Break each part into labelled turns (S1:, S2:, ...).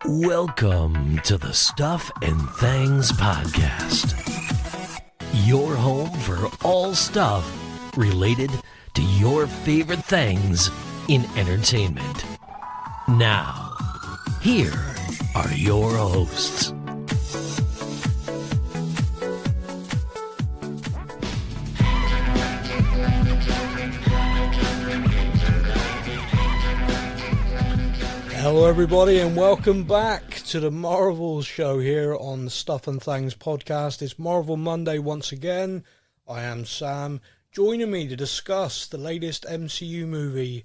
S1: Welcome to the Stuff and Things Podcast, your home for all stuff related to your favorite things in entertainment. Now, here are your hosts.
S2: Hello everybody and welcome back to the Marvel show here on the Stuff and Things podcast. It's Marvel Monday once again. I am Sam. Joining me to discuss the latest MCU movie,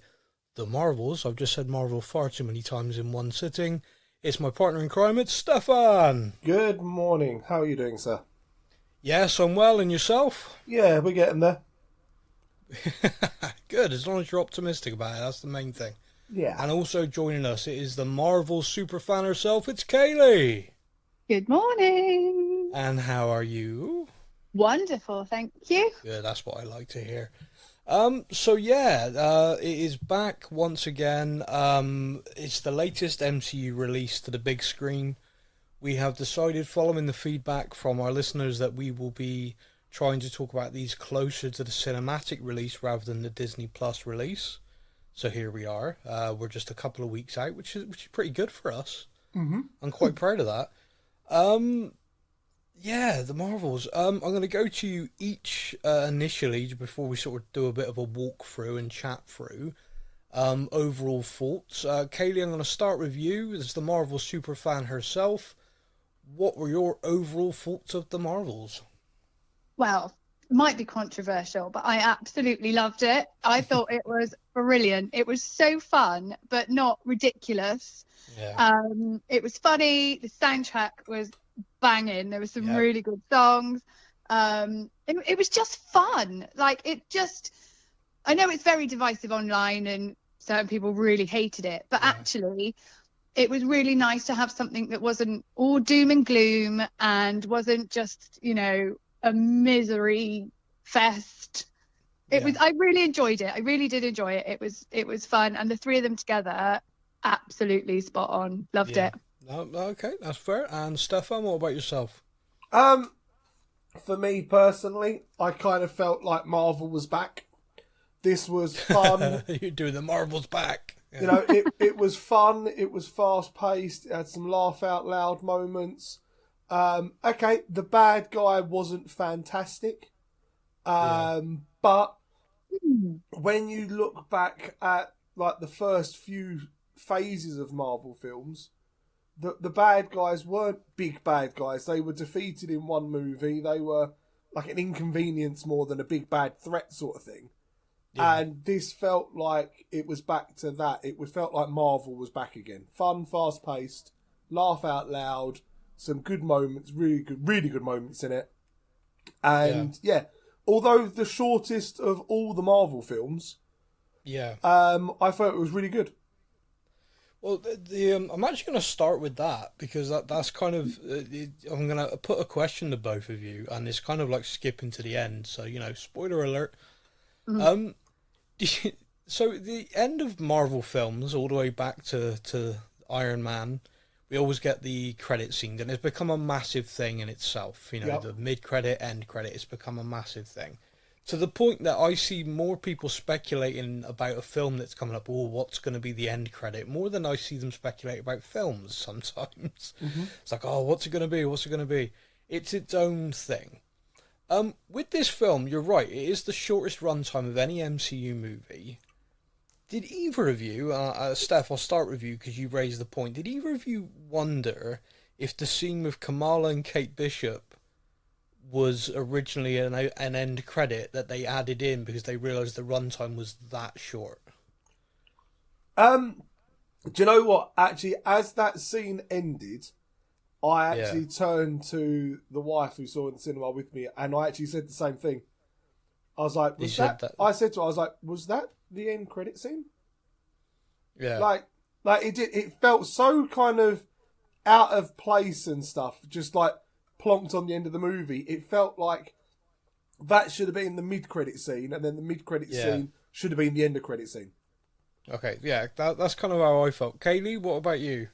S2: The Marvels. I've just said Marvel far too many times in one sitting. It's my partner in crime, it's Stefan.
S3: Good morning. How are you doing, sir?
S2: Yes, I'm well, and yourself?
S3: Yeah, we're getting there.
S2: Good, as long as you're optimistic about it, that's the main thing.
S3: Yeah.
S2: And also joining us, it is the Marvel superfan herself, it's Kaylee.
S4: Good morning.
S2: And how are you?
S4: Wonderful, thank you.
S2: Good, that's what I like to hear. It is back once again. It's the latest MCU release to the big screen. We have decided, following the feedback from our listeners, that we will be trying to talk about these closer to the cinematic release rather than the Disney Plus release. So here we are. We're just a couple of weeks out, which is pretty good for us. Mm-hmm. I'm quite proud of that. The Marvels. I'm going to go to you each initially before we sort of do a bit of a walkthrough and chat through overall thoughts. Kaylee, I'm going to start with you as the Marvel superfan herself. What were your overall thoughts of the Marvels?
S4: Well, it might be controversial, but I absolutely loved it. I thought it was brilliant. It was so fun, but not ridiculous.
S2: Yeah.
S4: It was funny. The soundtrack was banging. There were some really good songs. It was just fun. I know it's very divisive online and certain people really hated it, but actually it was really nice to have something that wasn't all doom and gloom and wasn't just, a misery fest. I really enjoyed it. I really did enjoy it. It was fun, and the three of them together, absolutely spot on. Loved it.
S2: No, okay, that's fair. And Stefan, what about yourself?
S3: For me personally, I kind of felt like Marvel was back. This was fun.
S2: You're doing the Marvels back.
S3: It was fun. It was fast paced. It had some laugh out loud moments. The bad guy wasn't fantastic. But when you look back at the first few phases of Marvel films, the bad guys weren't big bad guys. They were defeated in one movie. They were like an inconvenience more than a big bad threat sort of thing. Yeah. And this felt like it was back to that. It felt like Marvel was back again. Fun, fast paced, laugh out loud. Some good moments, really good moments in it. And although the shortest of all the Marvel films, I thought it was really good.
S2: Well, I'm actually going to start with that because that's kind of I'm going to put a question to both of you, and it's kind of like skipping to the end. So spoiler alert. Mm-hmm. So the end of Marvel films, all the way back to Iron Man. We always get the credit scene, and it's become a massive thing in itself. The mid-credit, end-credit, it's become a massive thing. To the point that I see more people speculating about a film that's coming up, what's going to be the end credit, more than I see them speculate about films sometimes. Mm-hmm. It's like, what's it going to be? What's it going to be? It's its own thing. With this film, you're right, it is the shortest runtime of any MCU movie. Did either of you, Steph, I'll start with you because you raised the point. Did either of you wonder if the scene with Kamala and Kate Bishop was originally an end credit that they added in because they realised the runtime was that short?
S3: Do you know what? Actually, as that scene ended, I actually turned to the wife who saw it in the cinema with me, and I actually said the same thing. I was like, was that the end credit scene? Yeah. Like it felt so kind of out of place and stuff, just like plonked on the end of the movie. It felt like that should have been the mid-credit scene, and then the mid-credit scene should have been the end of credit scene.
S2: Okay, yeah, that's kind of how I felt. Kaylee, what about you?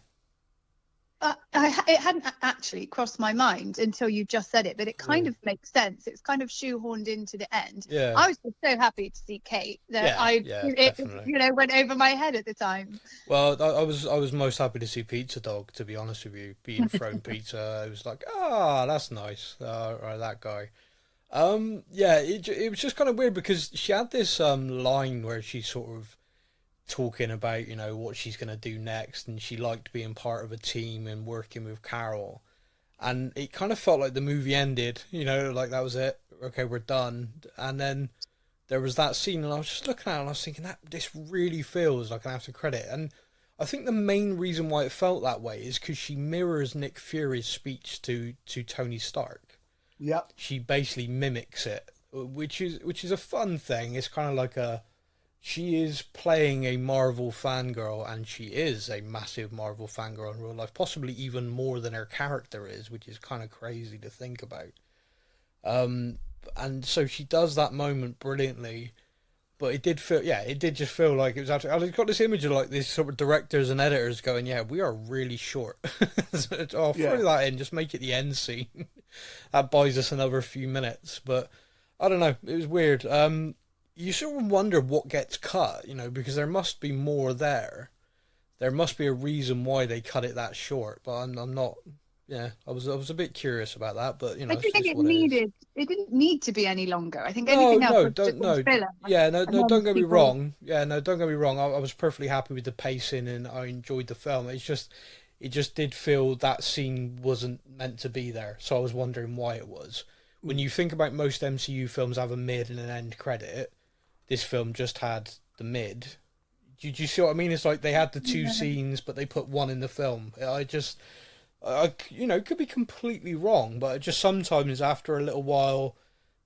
S4: it hadn't actually crossed my mind until you just said it, but it kind of makes sense. It's kind of shoehorned into the end.
S2: Yeah.
S4: I was just so happy to see Kate that it
S2: definitely.
S4: went over my head at the time.
S2: Well, I was most happy to see Pizza Dog, to be honest with you, being thrown pizza. I was like, that's nice. Right, that guy. Yeah, it was just kind of weird because she had this line where she's sort of talking about, what she's going to do next, and she liked being part of a team and working with Carol. And it kind of felt like the movie ended, like that was it. Okay, we're done. And then there was that scene, and I was just looking at it and I was thinking that this really feels like an after credit. And I think the main reason why it felt that way is because she mirrors Nick Fury's speech to Tony Stark.
S3: Yep.
S2: She basically mimics it, which is a fun thing. It's kind of like she is playing a Marvel fangirl, and she is a massive Marvel fangirl in real life, possibly even more than her character is, which is kind of crazy to think about. And so she does that moment brilliantly, but it did just feel like it was absolutely. I got this image of like these sort of directors and editors going, "Yeah, we are really short. Throw that in, just make it the end scene. That buys us another few minutes." But I don't know, it was weird. You sort of wonder what gets cut, because there must be more there. There must be a reason why they cut it that short, but I'm not. Yeah, I was a bit curious about that, but
S4: I think it didn't need to be any longer. I think anything else was just filler.
S2: Yeah, don't get me wrong. Yeah, no, don't get me wrong. I was perfectly happy with the pacing and I enjoyed the film. It just did feel that scene wasn't meant to be there, so I was wondering why it was. When you think about most MCU films have a mid and an end credit, this film just had the mid. Do you see what I mean? It's like they had the two scenes, but they put one in the film. I could be completely wrong, but just sometimes after a little while,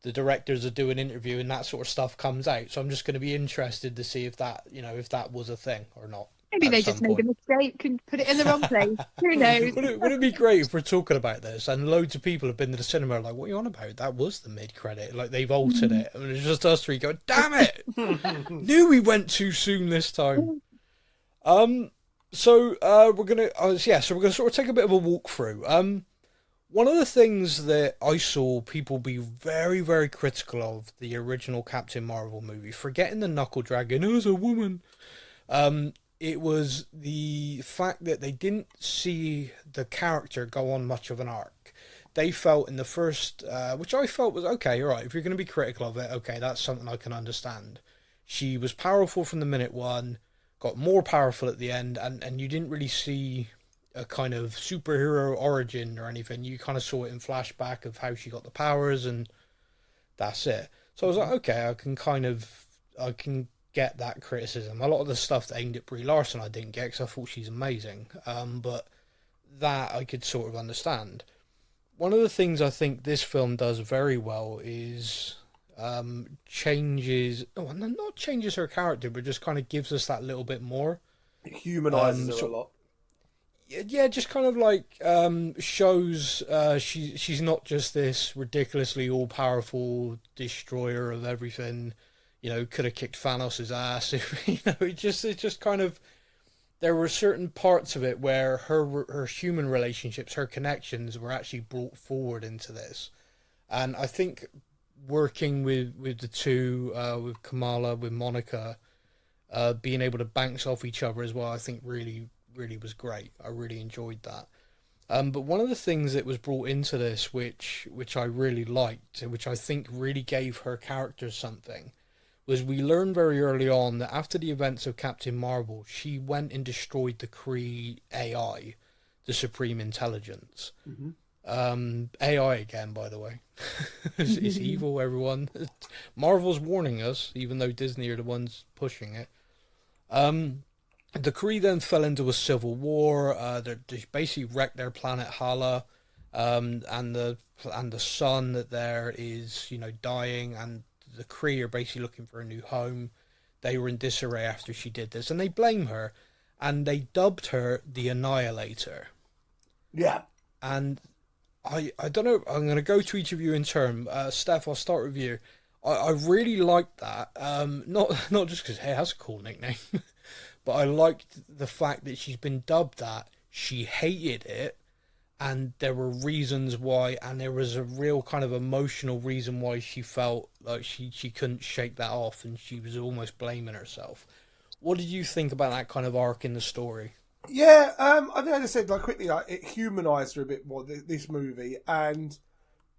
S2: the directors are doing an interview and that sort of stuff comes out. So I'm just going to be interested to see if that, if that was a thing or not.
S4: Maybe they just made a mistake and put it in the wrong place. Who knows?
S2: Would it be great if we're talking about this and loads of people have been to the cinema like, what are you on about? That was the mid-credit. Like, they've altered it. And it's just us three going, damn it! Knew we went too soon this time. So we're gonna sort of take a bit of a walkthrough. One of the things that I saw people be very, very critical of the original Captain Marvel movie, forgetting the knuckle dragging as a woman, it was the fact that they didn't see the character go on much of an arc. They felt in the first, which I felt was okay, all right, if you're going to be critical of it, okay, that's something I can understand. She was powerful from the minute one, got more powerful at the end, and you didn't really see a kind of superhero origin or anything. You kind of saw it in flashback of how she got the powers, and that's it. So I was like, okay, I can get that criticism. A lot of the stuff that aimed at Brie Larson I didn't get because I thought she's amazing, but that I could sort of understand. One of the things I think this film does very well is not changes her character, but just kind of gives us that little bit more.
S3: It humanises her a lot.
S2: Yeah, just kind of like shows she's not just this ridiculously all-powerful destroyer of everything. Could have kicked Thanos' ass. It's just kind of, there were certain parts of it where her human relationships, her connections were actually brought forward into this. And I think working with the two, with Kamala, with Monica, being able to bounce off each other as well, I think really, really was great. I really enjoyed that. But one of the things that was brought into this, which I really liked, and which I think really gave her character something, was we learned very early on that after the events of Captain Marvel, she went and destroyed the Kree AI, the Supreme Intelligence. Mm-hmm. AI again, by the way. It's evil, everyone. Marvel's warning us, even though Disney are the ones pushing it. The Kree then fell into a civil war. They basically wrecked their planet Hala, and the sun that there is, dying, and the Kree are basically looking for a new home. They were in disarray after she did this, and they blame her, and they dubbed her the Annihilator. Yeah. And I don't know, I'm going to go to each of you in turn. Steph, I'll start with you. I really liked that. Not just because, hey, that's a cool nickname, but I liked the fact that she's been dubbed that. she hated it, and there were reasons why, and there was a real kind of emotional reason why she felt like she couldn't shake that off, and she was almost blaming herself. What did you think about that kind of arc in the story?
S3: Yeah, I think, as I said, like quickly, like, it humanised her a bit more, this movie, and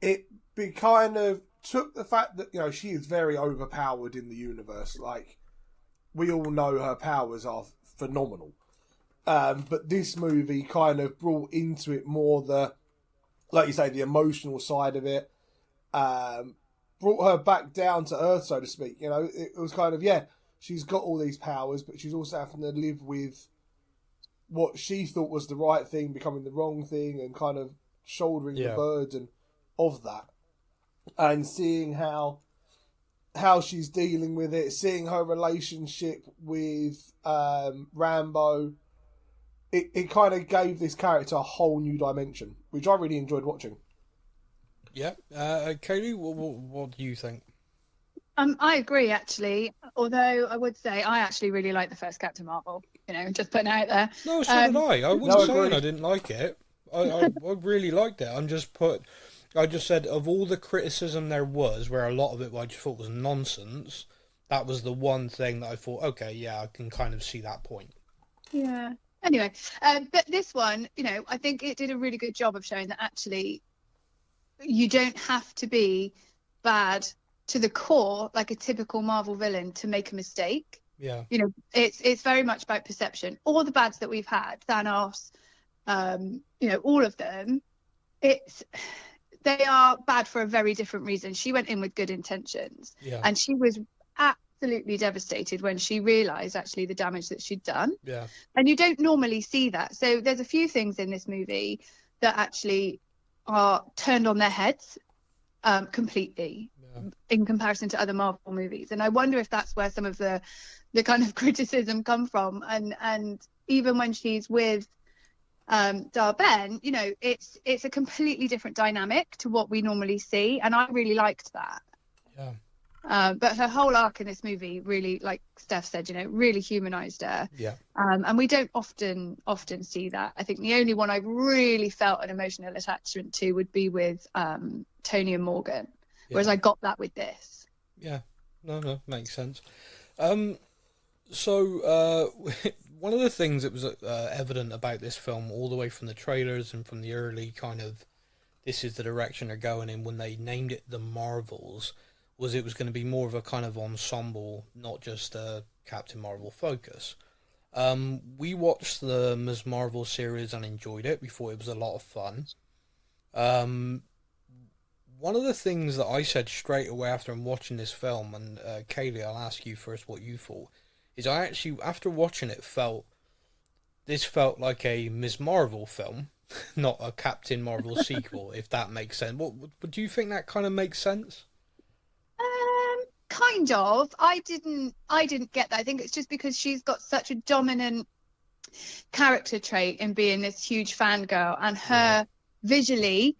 S3: it kind of took the fact that, you know, she is very overpowered in the universe. Like, we all know her powers are phenomenal. But this movie kind of brought into it more the, like you say, the emotional side of it. Brought her back down to earth, so to speak. You know, it was kind of, yeah, she's got all these powers, but she's also having to live with what she thought was the right thing becoming the wrong thing, and kind of shouldering the burden of that. And seeing how she's dealing with it, seeing her relationship with Rambo, it kind of gave this character a whole new dimension, which I really enjoyed watching.
S2: Yeah, Kaylee, what do you think?
S4: I agree, actually. Although I would say I actually really like the first Captain Marvel. You know, just putting it out there.
S2: No, so did I. I wasn't saying
S3: agreed.
S2: I didn't like it. I really liked it. I just said of all the criticism there was, where a lot of it I just thought was nonsense, that was the one thing that I thought, okay, yeah, I can kind of see that point.
S4: Yeah. Anyway, but this one, you know, I think it did a really good job of showing that actually you don't have to be bad to the core like a typical Marvel villain to make a mistake.
S2: Yeah.
S4: You know, it's very much about perception. All the bads that we've had, Thanos, you know, all of them, they are bad for a very different reason. She went in with good intentions, and she was absolutely devastated when she realised actually the damage that she'd done.
S2: Yeah.
S4: And you don't normally see that. So there's a few things in this movie that actually are turned on their heads completely in comparison to other Marvel movies. And I wonder if that's where some of the kind of criticism come from. And even when she's with Dar-Ben, you know, it's a completely different dynamic to what we normally see, and I really liked that. But her whole arc in this movie really, like Steph said, you know, really humanized her. And we don't often see that. I think the only one I've really felt an emotional attachment to would be with Tony and Morgan, whereas I got that with this.
S2: No, makes sense. So one of the things that was evident about this film all the way from the trailers and from the early kind of this is the direction they're going in when they named it The Marvels was it was going to be more of a kind of ensemble, not just a Captain Marvel focus. We watched the Ms. Marvel series and enjoyed it. We thought it was a lot of fun. One of the things that I said straight away after I'm watching this film, and Kaylee, I'll ask you first what you thought, is I actually, after watching it, felt like a Ms. Marvel film, not a Captain Marvel sequel, if that makes sense. What do you think that kind of makes sense?
S4: Kind of. I didn't get that. I think it's just because she's got such a dominant character trait in being this huge fangirl, and her visually,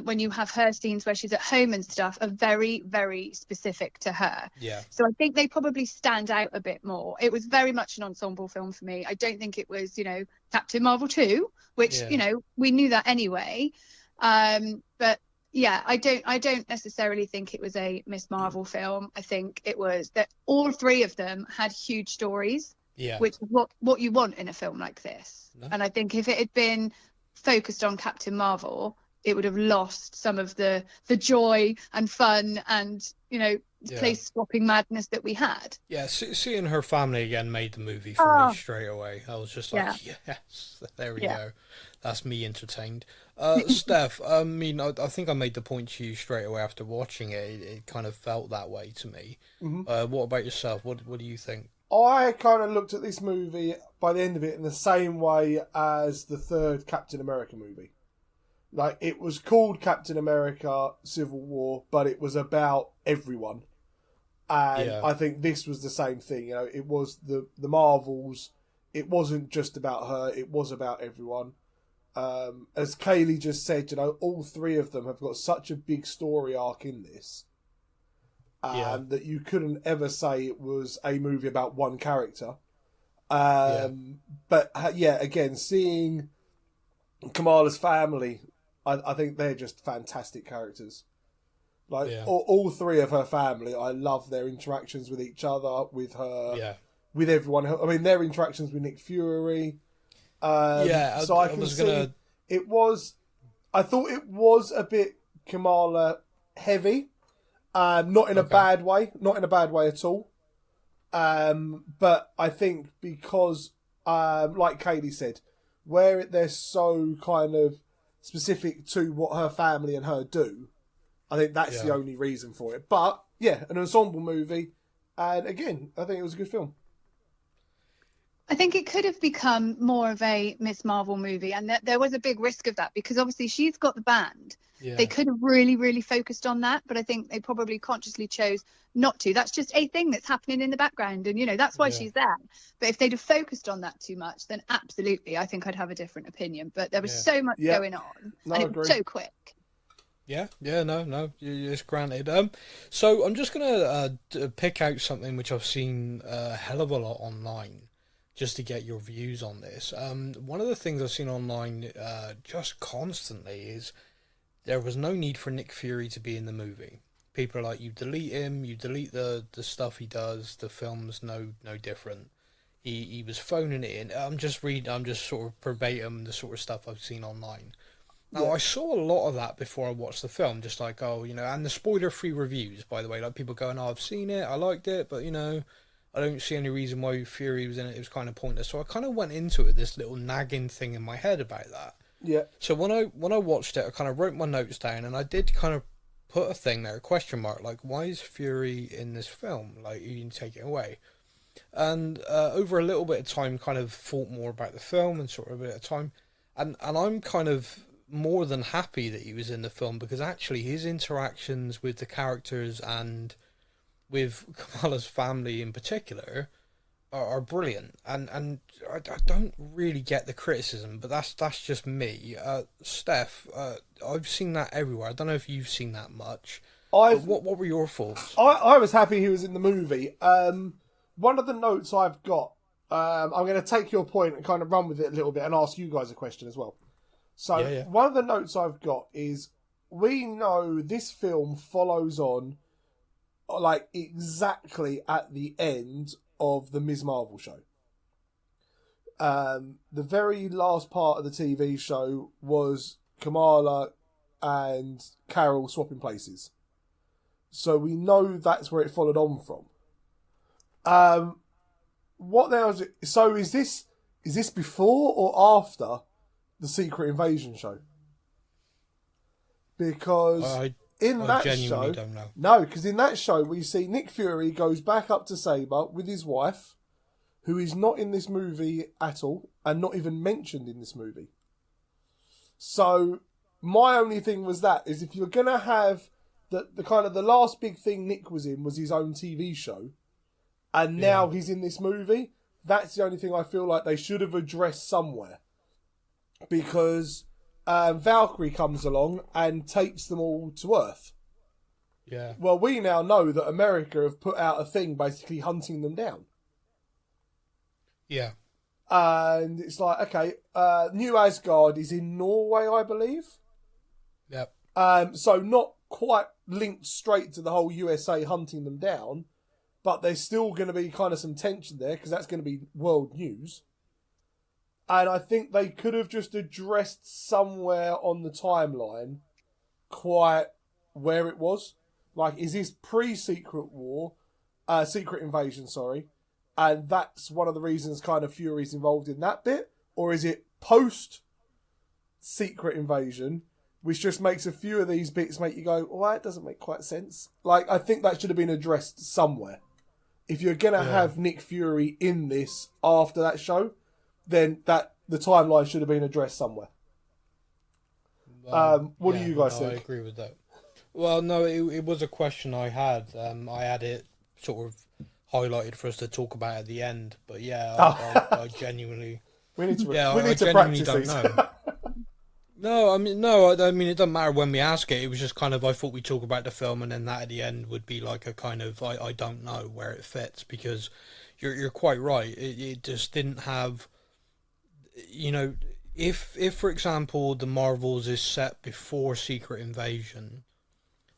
S4: when you have her scenes where she's at home and stuff, are very, very specific to her. So I think they probably stand out a bit more. It was very much an ensemble film for me. I don't think it was, you know, Captain Marvel 2, which, you know, we knew that anyway. But yeah, I don't necessarily think it was a Miss Marvel film. I think it was that all three of them had huge stories, which is what you want in a film like this. And I think if it had been focused on Captain Marvel, it would have lost some of the joy and fun and, you know, place swapping madness that we had.
S2: Seeing her family again made the movie for me straight away. I was just like, yes, there we go. That's me entertained. Steph, I mean, I think I made the point to you straight away after watching it. It kind of felt that way to me. What about yourself? What do you think?
S3: I kind of looked at this movie by the end of it in the same way as the third Captain America movie. Like, it was called Captain America Civil War, but it was about everyone. And I think this was the same thing. You know, it was the Marvels. It wasn't just about her. It was about everyone. As Kaylee just said, you know, all three of them have got such a big story arc in this. That you couldn't ever say it was a movie about one character. But, again, seeing Kamala's family, I think they're just fantastic characters. Like all three of her family, I love their interactions with each other, with her, with everyone. I mean, their interactions with Nick Fury. So I can see it was. I thought it was a bit Kamala heavy, not in a bad way, not in a bad way at all. But I think because, like Kaylee said, where they're so kind of specific to what her family and her do, I think that's the only reason for it. But yeah, an ensemble movie, and again, I think it was a good film.
S4: I think it could have become more of a Miss Marvel movie, and there was a big risk of that because obviously she's got the band. Yeah. They could have really, really focused on that, but I think they probably consciously chose not to. That's just a thing that's happening in the background, and, you know, that's why she's there. But if they'd have focused on that too much, then absolutely, I think I'd have a different opinion. But there was so much going on, and it was so quick.
S2: No, it's granted. So I'm just going to pick out something which I've seen a hell of a lot online, just to get your views on this. One of the things I've seen online just constantly is there was no need for Nick Fury to be in the movie. People are like, you delete him, you delete the stuff he does, the film's no different. He was phoning it in. I'm just sort of verbatim the sort of stuff I've seen online. Now, I saw a lot of that before I watched the film, just like, and the spoiler-free reviews, by the way, like people going, I've seen it, I liked it, but, I don't see any reason why Fury was in it. It was kind of pointless. So I kind of went into it with this little nagging thing in my head about that.
S3: Yeah.
S2: So when I watched it, I kind of wrote my notes down, and I did kind of put a thing there, a question mark, like, why is Fury in this film? Like, you can take it away. And over a little bit of time, kind of thought more about the film and sort of a bit of time. And I'm kind of more than happy that he was in the film, because actually his interactions with the characters and with Kamala's family in particular are brilliant, and I don't really get the criticism, but that's just me. Steph, I've seen that everywhere. I don't know if you've seen that much. What were your thoughts?
S3: I was happy he was in the movie. One of the notes I've got, I'm going to take your point and kind of run with it a little bit and ask you guys a question as well. So one of the notes I've got is, we know this film follows on like exactly at the end of the Ms. Marvel show. The very last part of the TV show was Kamala and Carol swapping places. So we know that's where it followed on from. What there was? So is this before or after the Secret Invasion show? Because in that show, don't know. No, because in that show we see Nick Fury goes back up to Sabre with his wife, who is not in this movie at all, and not even mentioned in this movie. So my only thing was that is, if you're gonna have the kind of the last big thing Nick was in was his own TV show, and now he's in this movie, that's the only thing I feel like they should have addressed somewhere, because Valkyrie comes along and takes them all to Earth.
S2: Yeah.
S3: Well, we now know that America have put out a thing basically hunting them down.
S2: Yeah.
S3: And it's like, okay, New Asgard is in Norway, I believe.
S2: Yep.
S3: So not quite linked straight to the whole USA hunting them down, but there's still going to be kind of some tension there, because that's going to be world news. And I think they could have just addressed somewhere on the timeline quite where it was. Like, is this pre-Secret Invasion, and that's one of the reasons kind of Fury's involved in that bit? Or is it post-Secret Invasion, which just makes a few of these bits make you go, well, that doesn't make quite sense. Like, I think that should have been addressed somewhere. If you're going to have Nick Fury in this after that show, then that the timeline should have been addressed somewhere. What do you guys think?
S2: I agree with that. Well, no, it was a question I had. I had it sort of highlighted for us to talk about at the end. But I genuinely...
S3: We need to practice
S2: don't
S3: these.
S2: Know. No, I mean, it doesn't matter when we ask it. It was just kind of, I thought we'd talk about the film, and then that at the end would be like a kind of, I don't know where it fits, because you're quite right. It just didn't have, it if for example the Marvels is set before Secret Invasion,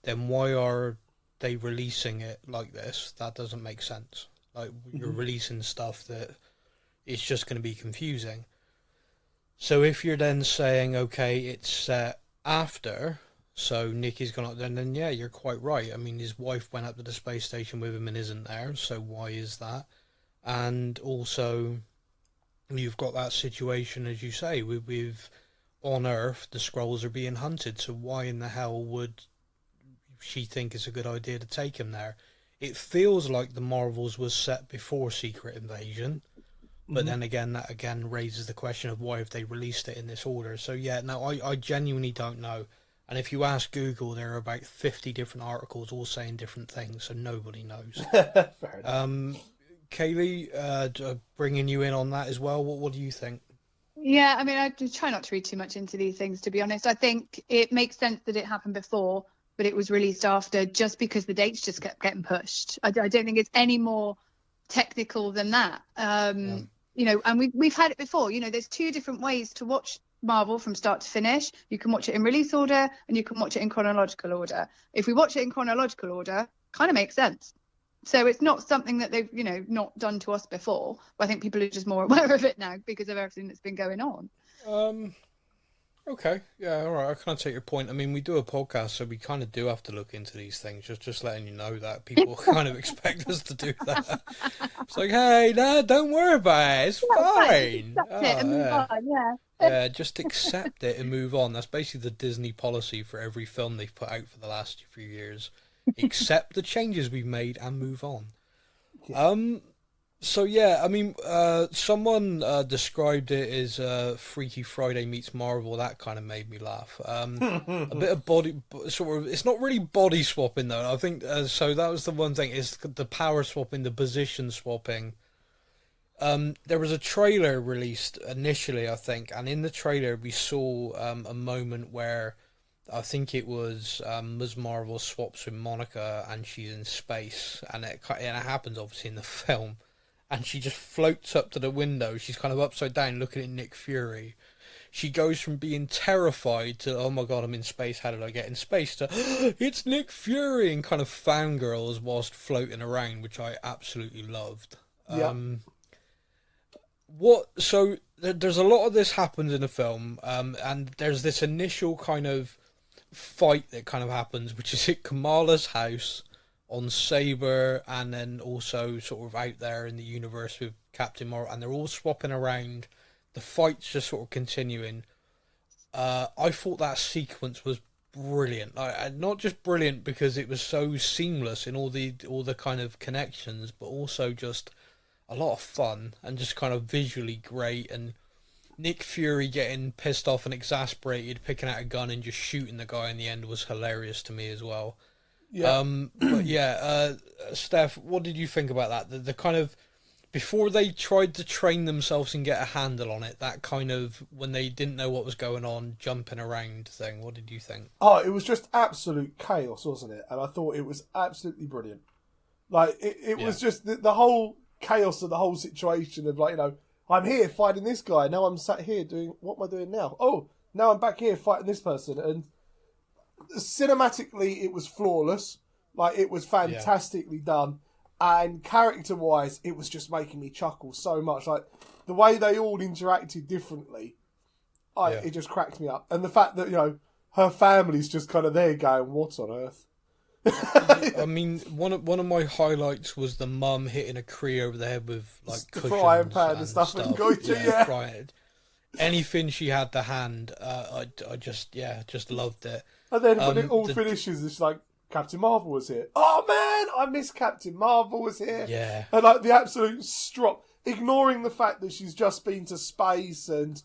S2: then why are they releasing it like this? That doesn't make sense. Like, you're releasing stuff that it's just going to be confusing. So if you're then saying, okay, it's set after, so Nicky's gone up there, then yeah, you're quite right. I mean, his wife went up to the space station with him and isn't there, so why is that? And also, you've got that situation, as you say, with on Earth, the Skrulls are being hunted, so why in the hell would she think it's a good idea to take him there? It feels like the Marvels was set before Secret Invasion, but then again, that again raises the question of why have they released it in this order. So yeah, no, I genuinely don't know. And if you ask Google, there are about 50 different articles all saying different things, so nobody knows.
S3: Fair enough.
S2: Kaylee, bringing you in on that as well, what do you think?
S4: Yeah, I mean, I just try not to read too much into these things, to be honest. I think it makes sense that it happened before, but it was released after, just because the dates just kept getting pushed. I don't think it's any more technical than that. You know, and we've had it before. You know, there's two different ways to watch Marvel from start to finish. You can watch it in release order and you can watch it in chronological order. If we watch it in chronological order, kind of makes sense. So it's not something that they've, you know, not done to us before. But I think people are just more aware of it now because of everything that's been going on.
S2: Okay, yeah, all right. I kind of take your point. I mean, we do a podcast, so we kind of do have to look into these things. Just letting you know that people kind of expect us to do that. It's like, hey, no, don't worry about it. It's fine.
S4: Accept it and move on, yeah.
S2: Yeah, just accept it and move on. That's basically the Disney policy for every film they've put out for the last few years. Accept the changes we've made and move on. So yeah, I mean, someone described it as Freaky Friday meets Marvel. That kind of made me laugh. A bit of body, sort of. It's not really body swapping though. I think so. That was the one thing. Is the power swapping, the position swapping. There was a trailer released initially, I think, and in the trailer we saw a moment where I think it was Ms. Marvel swaps with Monica and she's in space, and it happens obviously in the film. And she just floats up to the window. She's kind of upside down looking at Nick Fury. She goes from being terrified to, oh my god, I'm in space, how did I get in space, to, it's Nick Fury, and kind of fangirls whilst floating around, which I absolutely loved.
S3: Yeah.
S2: So there's a lot of this happens in the film, and there's this initial kind of fight that kind of happens, which is at Kamala's house, on Saber, and then also sort of out there in the universe with Captain Marvel, and they're all swapping around. The fight's just sort of continuing. I thought that sequence was brilliant. Not just brilliant because it was so seamless in all the kind of connections, but also just a lot of fun and just kind of visually great. And Nick Fury getting pissed off and exasperated, picking out a gun and just shooting the guy in the end was hilarious to me as well.
S3: Yeah.
S2: But yeah, Steph, what did you think about that? The kind of, before they tried to train themselves and get a handle on it, that kind of, when they didn't know what was going on, jumping around thing, what did you think?
S3: Oh, it was just absolute chaos, wasn't it? And I thought it was absolutely brilliant. Like, it was just the whole chaos of the whole situation of, like, you know, I'm here fighting this guy, now I'm sat here doing, what am I doing now? Oh, now I'm back here fighting this person, and cinematically it was flawless. Like, it was fantastically done, and character wise it was just making me chuckle so much. Like, the way they all interacted differently, it just cracked me up. And the fact that, you know, her family's just kind of there going, what on earth?
S2: I mean, one of my highlights was the mum hitting a Kree over the head with like
S3: The
S2: cushions
S3: frying pan and stuff. And Goichi,
S2: frying. Anything she had to hand, I just loved it.
S3: And then when it all finishes, it's like, Captain Marvel was here. Oh man, I miss Captain Marvel was here.
S2: Yeah.
S3: And like the absolute strop, ignoring the fact that she's just been to space and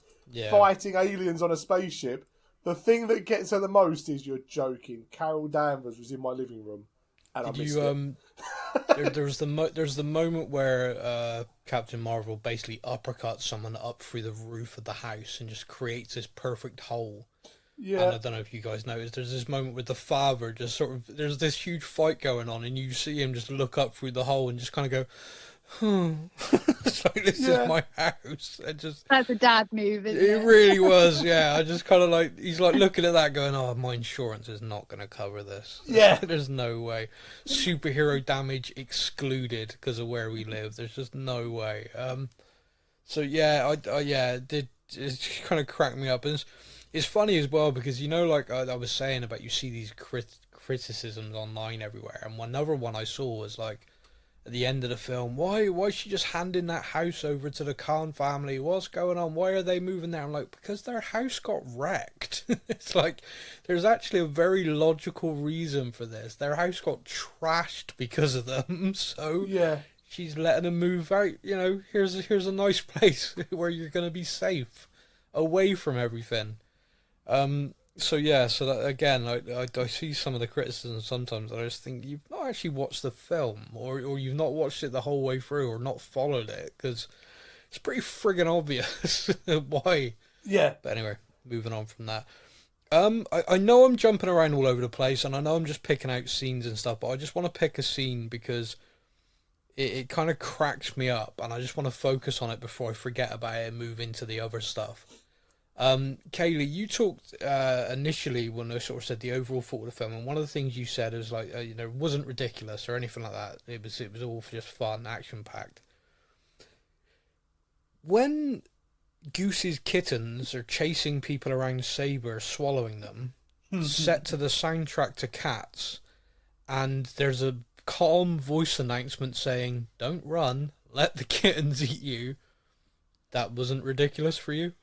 S3: fighting aliens on a spaceship. The thing that gets her the most is, you're joking, Carol Danvers was in my living room, and I missed it.
S2: There's the moment where Captain Marvel basically uppercuts someone up through the roof of the house and just creates this perfect hole. Yeah. And I don't know if you guys noticed, there's this moment with the father just sort of, there's this huge fight going on and you see him just look up through the hole and just kind of go, It's like, this is my house.
S4: That's a dad move, isn't it?
S2: It really was, yeah. I just kind of like, he's like looking at that going, oh, my insurance is not going to cover this.
S3: Yeah.
S2: There's no way. Superhero damage excluded because of where we live. There's just no way. So yeah, it kind of cracked me up. And it's funny as well because, you know, like I was saying about, you see these criticisms online everywhere. And another one I saw was like, at the end of the film, why is she just handing that house over to the Khan family? What's going on? Why are they moving there? I'm like, because their house got wrecked. It's like, there's actually a very logical reason for this. Their house got trashed because of them. So
S3: Yeah.
S2: she's letting them move out. You know, here's a nice place where you're going to be safe, away from everything. So yeah, so that, again, I see some of the criticism sometimes, and I just think you've not actually watched the film, or you've not watched it the whole way through, or not followed it, because it's pretty friggin' obvious why.
S3: Yeah.
S2: But anyway, moving on from that. I know I'm jumping around all over the place, and I know I'm just picking out scenes and stuff, but I just want to pick a scene because it kind of cracks me up, and I just want to focus on it before I forget about it and move into the other stuff. Kaylee, you talked initially when I sort of said the overall thought of the film, and one of the things you said is like, you know, it wasn't ridiculous or anything like that. It was all just fun, action packed. When Goose's kittens are chasing people around Sabre, swallowing them, set to the soundtrack to Cats, and there's a calm voice announcement saying, "Don't run, let the kittens eat you." That wasn't ridiculous for you?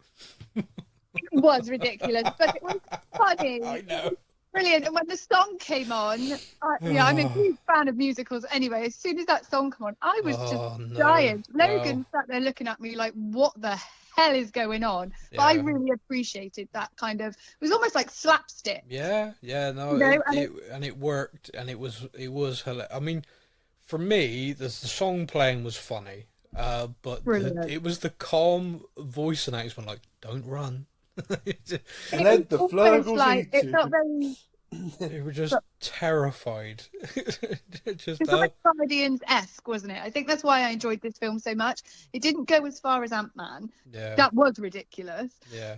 S4: It was ridiculous, but it was funny.
S2: I know.
S4: Brilliant. And when the song came on, I'm a huge fan of musicals anyway. As soon as that song came on, I was just dying. Logan sat there looking at me like, what the hell is going on? But I really appreciated that kind of, it was almost like slapstick.
S2: Yeah, no, you know, it worked, and it was hilarious. I mean, for me, the song playing was funny. But it was the calm voice announcement, like, "Don't run."
S3: Let the Flurgles
S4: like,
S3: eat
S4: it
S3: you.
S4: felt very.
S2: They were just terrified.
S4: It's like Guardians-esque, wasn't it? I think that's why I enjoyed this film so much. It didn't go as far as Ant-Man.
S2: Yeah.
S4: That was ridiculous.
S2: Yeah.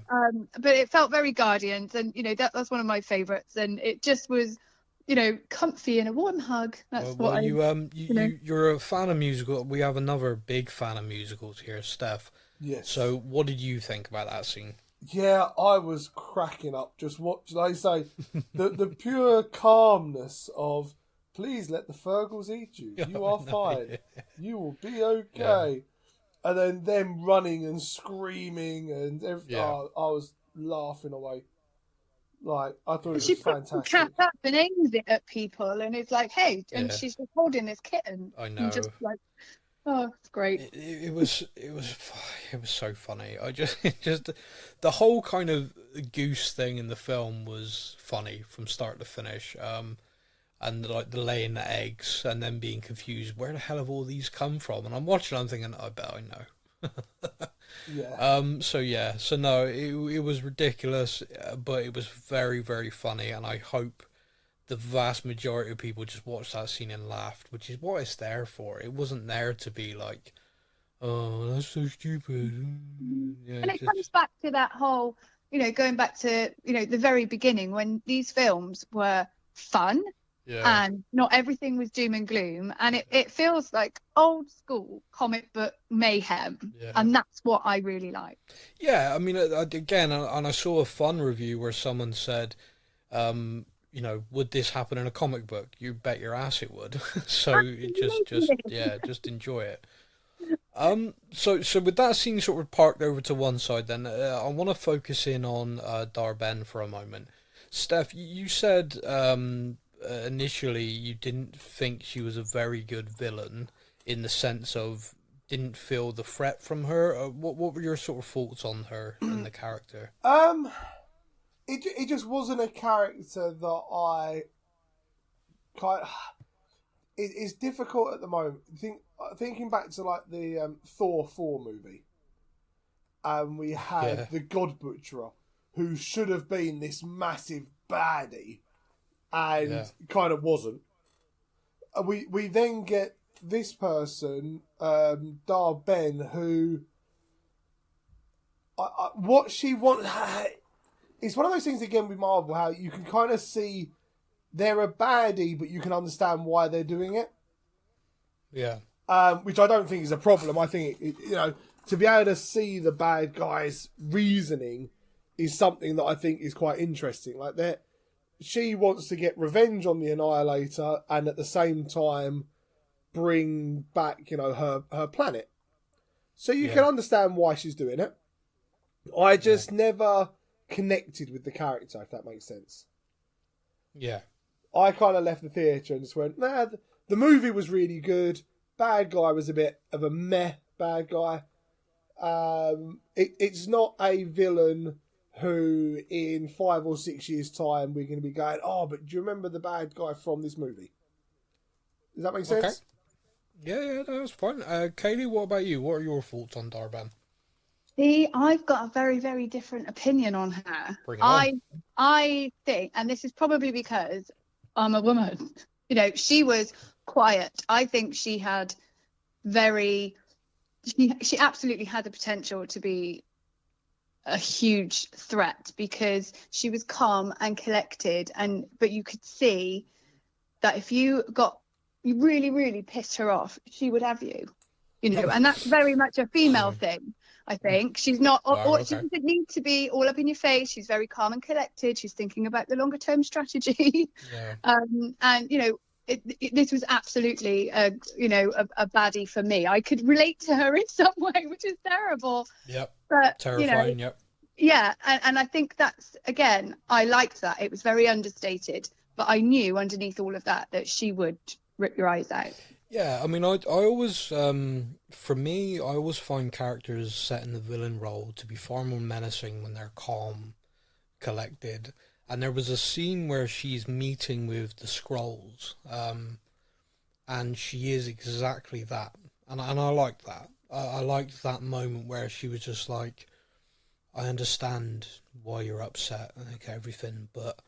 S4: But it felt very Guardians, and you know that's one of my favourites, and it just was, you know, comfy and a warm hug. That's what
S2: you're a fan of musicals. We have another big fan of musicals here, Steph.
S3: Yes.
S2: So, what did you think about that scene?
S3: Yeah, I was cracking up. Just watch, like I say, the pure calmness of, please let the Fergles eat you. You are fine. Yeah. You will be okay. Yeah. And then them running and screaming and everything. Yeah. I was laughing away. Like, I thought it was fantastic. She
S4: picks up and aims it at people, and it's like, hey, and she's just holding this kitten.
S2: I know.
S4: And just like, oh, it's great.
S2: It was so funny. I just the whole kind of goose thing in the film was funny from start to finish. And like the laying the eggs and then being confused, where the hell have all these come from? And I'm watching, I'm thinking, I bet I know.
S3: Yeah.
S2: So no, it was ridiculous, but it was very, very funny, and I hope the vast majority of people just watched that scene and laughed, which is what it's there for. It wasn't there to be like, oh, that's so stupid. Yeah,
S4: and it comes back to that whole, you know, going back to, you know, the very beginning when these films were fun. Yeah. And not everything was doom and gloom, and it feels like old school comic book mayhem, and that's what I really like.
S2: Yeah, I mean, again, and I saw a fun review where someone said, you know, would this happen in a comic book? You bet your ass it would. So it just enjoy it. So with that scene sort of parked over to one side, then I want to focus in on Dar-Ben for a moment. Steph, you said initially you didn't think she was a very good villain in the sense of didn't feel the threat from her. What were your sort of thoughts on her and the character?
S3: It just wasn't a character that I it's difficult at the moment. Thinking back to like the Thor 4 movie, and we had the God Butcherer, who should have been this massive baddie, and kind of wasn't. We then get this person, Dar Ben, who what she wants. It's one of those things again with Marvel, how you can kind of see they're a baddie, but you can understand why they're doing it.
S2: Yeah.
S3: Which I don't think is a problem. I think to be able to see the bad guy's reasoning is something that I think is quite interesting. Like that, she wants to get revenge on the Annihilator, and at the same time bring back, her planet. So you can understand why she's doing it. I just never connected with the character, if that makes sense.
S2: Yeah.
S3: I kind of left the theatre and just went, nah, the movie was really good. Bad guy was a bit of a meh bad guy. It's not a villain who in 5 or 6 years' time we're going to be going, oh, but do you remember the bad guy from this movie? Does that make sense?
S2: Okay. Yeah, that's fine. Kaylee, what about you? What are your thoughts on Darban?
S4: See, I've got a very, very different opinion on her.
S2: Bring it on.
S4: I think, and this is probably because I'm a woman, she was quiet. I think she had she absolutely had the potential to be a huge threat because she was calm and collected, but you could see that if you really, really pissed her off, she would have you, and that's very much a female thing. I think she's not. She doesn't need to be all up in your face. She's very calm and collected. She's thinking about the longer term strategy.
S2: Yeah.
S4: This was absolutely a baddie for me. I could relate to her in some way, which is terrible.
S2: Yep.
S4: But
S2: terrifying. Yep.
S4: Yeah, and I think that's, again, I liked that. It was very understated, but I knew underneath all of that she would rip your eyes out.
S2: Yeah, I mean, I always, for me, I always find characters set in the villain role to be far more menacing when they're calm, collected. And there was a scene where she's meeting with the Skrulls, and she is exactly that. And I liked that. I liked that moment where she was just like, I understand why you're upset and everything, but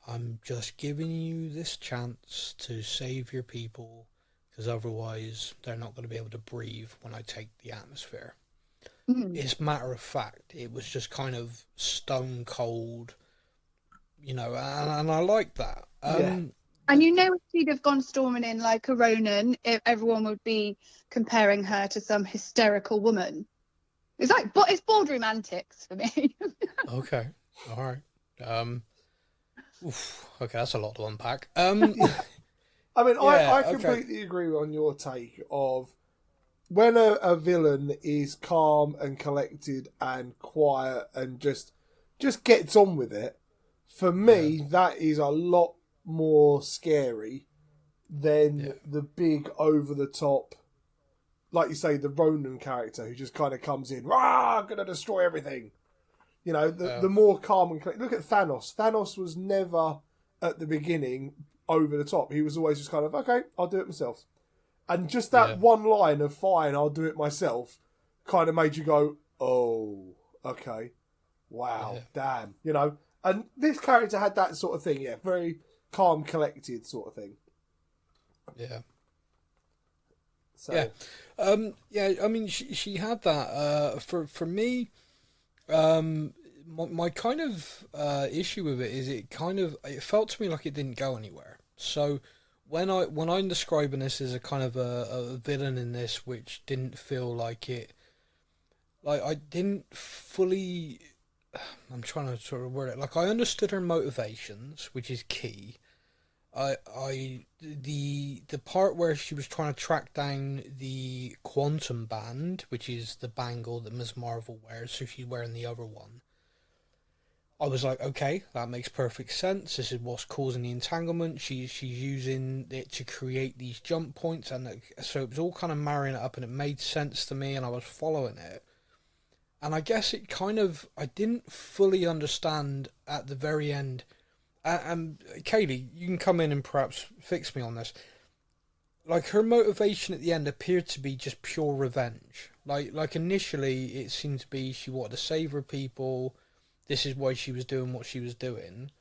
S2: I'm just giving you this chance to save your people, because otherwise they're not going to be able to breathe when I take the atmosphere.
S4: Mm.
S2: It's matter of fact. It was just kind of stone cold, and I like that.
S4: And if she'd have gone storming in like a Ronin, everyone would be comparing her to some hysterical woman. It's like, but it's boardroom antics for me.
S2: Okay, all right. Okay, that's a lot to unpack.
S3: I mean,
S2: Yeah,
S3: I completely agree on your take of when a villain is calm and collected and quiet and just gets on with it. For me, that is a lot more scary than the big over the top, like you say, the Ronin character who just kind of comes in, rah, gonna destroy everything. The more calm and collected. Look at Thanos. Thanos was never at the beginning over the top. He was always just kind of, okay, I'll do it myself. And just that one line of, fine, I'll do it myself, kind of made you go, oh, okay, wow, damn, And this character had that sort of thing, very calm, collected sort of thing.
S2: Yeah.
S3: So.
S2: I mean, she had that. For me, my kind of issue with it is it felt to me like it didn't go anywhere. So when I'm describing this as a kind of a villain in this, which didn't feel like it, like I didn't fully. I'm trying to sort of word it. Like I understood her motivations, which is key. The part where she was trying to track down the quantum band, which is the bangle that Ms. Marvel wears, so she's wearing the other one. I was like, okay, that makes perfect sense. This is what's causing the entanglement. She's using it to create these jump points, and so it was all kind of marrying it up, and it made sense to me, and I was following it. And I guess I didn't fully understand at the very end. And Kaylee, you can come in and perhaps fix me on this. Like her motivation at the end appeared to be just pure revenge. Like initially it seemed to be she wanted to save her people. This is why she was doing what she was doing.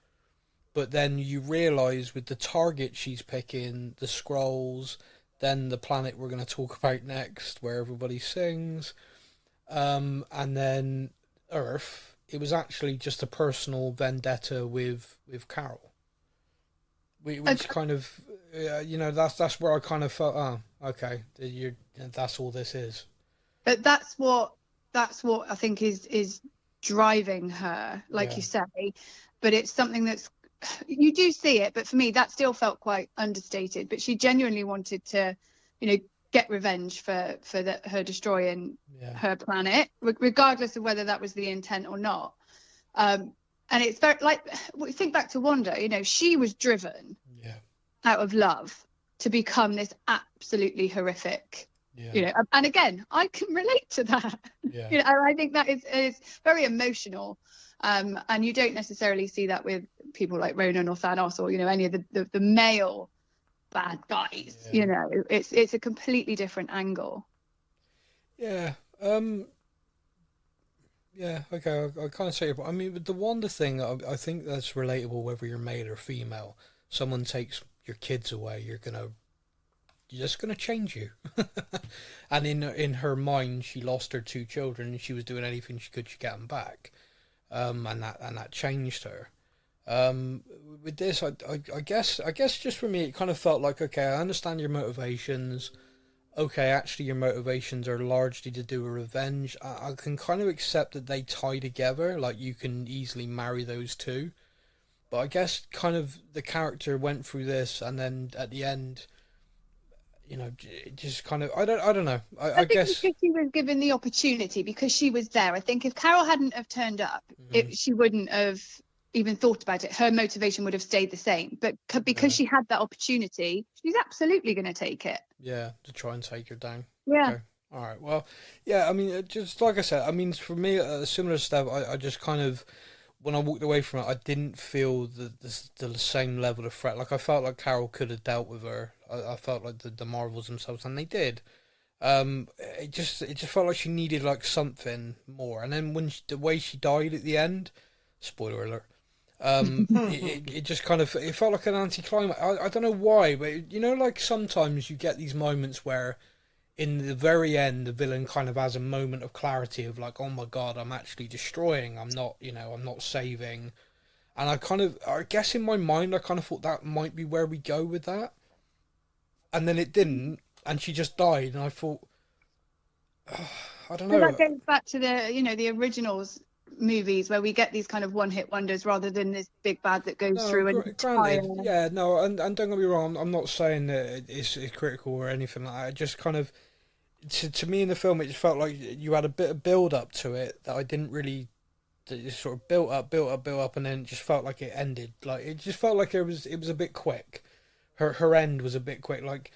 S2: But then you realise with the target she's picking, the Skrulls, then the planet we're going to talk about next, where everybody sings, and then Earth. It was actually just a personal vendetta with Carol, which kind of, that's where I kind of felt, oh, okay, that's all this is.
S4: But that's what I think is driving her, like you say. But it's something that's, you do see it, but for me that still felt quite understated. But she genuinely wanted to, get revenge for her destroying her planet, regardless of whether that was the intent or not. And it's very, like, think back to Wanda. She was driven out of love to become this absolutely horrific. And again, I can relate to that. And I think that is very emotional. And you don't necessarily see that with people like Ronan or Thanos or any of the male bad guys. It's a completely different angle. Okay,
S2: I kind of say it, but I mean, with the Wanda thing, I think that's relatable whether you're male or female. Someone takes your kids away, you're just gonna change you. And in her mind, she lost her 2 children, and she was doing anything she could to get them back. And that changed her. With this, I guess just for me, it kind of felt like, okay, I understand your motivations. Okay, actually, your motivations are largely to do with revenge. I can kind of accept that they tie together, like you can easily marry those two. But I guess kind of the character went through this, and then at the end, just kind of, I don't know. I guess
S4: because she was given the opportunity, because she was there. I think if Carol hadn't have turned up, she wouldn't have even thought about it. Her motivation would have stayed the same. But because she had that opportunity, she's absolutely going to take it.
S2: Yeah, to try and take her down.
S4: Yeah.
S2: Okay. All right. Well, yeah, I mean, just like I said, I mean, for me, similar stuff, I just kind of, when I walked away from it, I didn't feel the same level of threat. Like, I felt like Carol could have dealt with her. I felt like the Marvels themselves, and they did. It just felt like she needed like something more. And then the way she died at the end, spoiler alert, it just kind of, it felt like an anticlimax. I don't know why, but like sometimes you get these moments where in the very end the villain kind of has a moment of clarity of like, oh my god, I'm actually destroying, I'm not saving. And I guess in my mind I kind of thought that might be where we go with that, and then it didn't, and she just died, and I thought, I don't know.
S4: So that goes back to the originals movies, where we get these kind of one-hit wonders rather than this big bad that goes through and
S2: granted, and don't get me wrong, I'm not saying that it's critical or anything like that. It just kind of, to me in the film, it just felt like you had a bit of build up to it that I didn't really. It just sort of built up, and then it just felt like it ended. Like, it just felt like it was a bit quick. Her end was a bit quick. Like,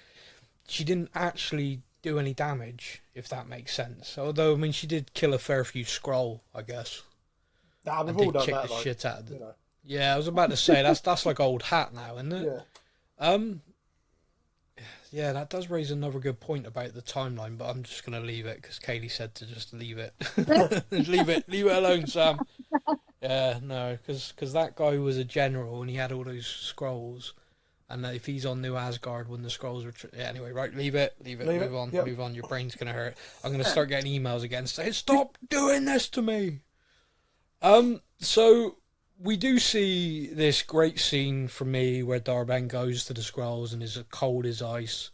S2: she didn't actually do any damage, if that makes sense. Although, I mean, she did kill a fair few Skrull, I guess.
S3: Nah, we've all done
S2: kick
S3: that,
S2: the
S3: like,
S2: shit out of them. Yeah, I was about to say that's like old hat now, isn't it?
S3: Yeah.
S2: Yeah, that does raise another good point about the timeline, but I'm just gonna leave it because Kaylee said to just leave it. leave it alone, Sam. Yeah, no, because that guy was a general and he had all those scrolls, and if he's on New Asgard when the scrolls were anyway, right? Leave it. Move on.
S3: Yep.
S2: Move on. Your brain's gonna hurt. I'm gonna start getting emails again saying, "Stop doing this to me." So we do see this great scene for me where Darben goes to the Skrulls and is cold as ice.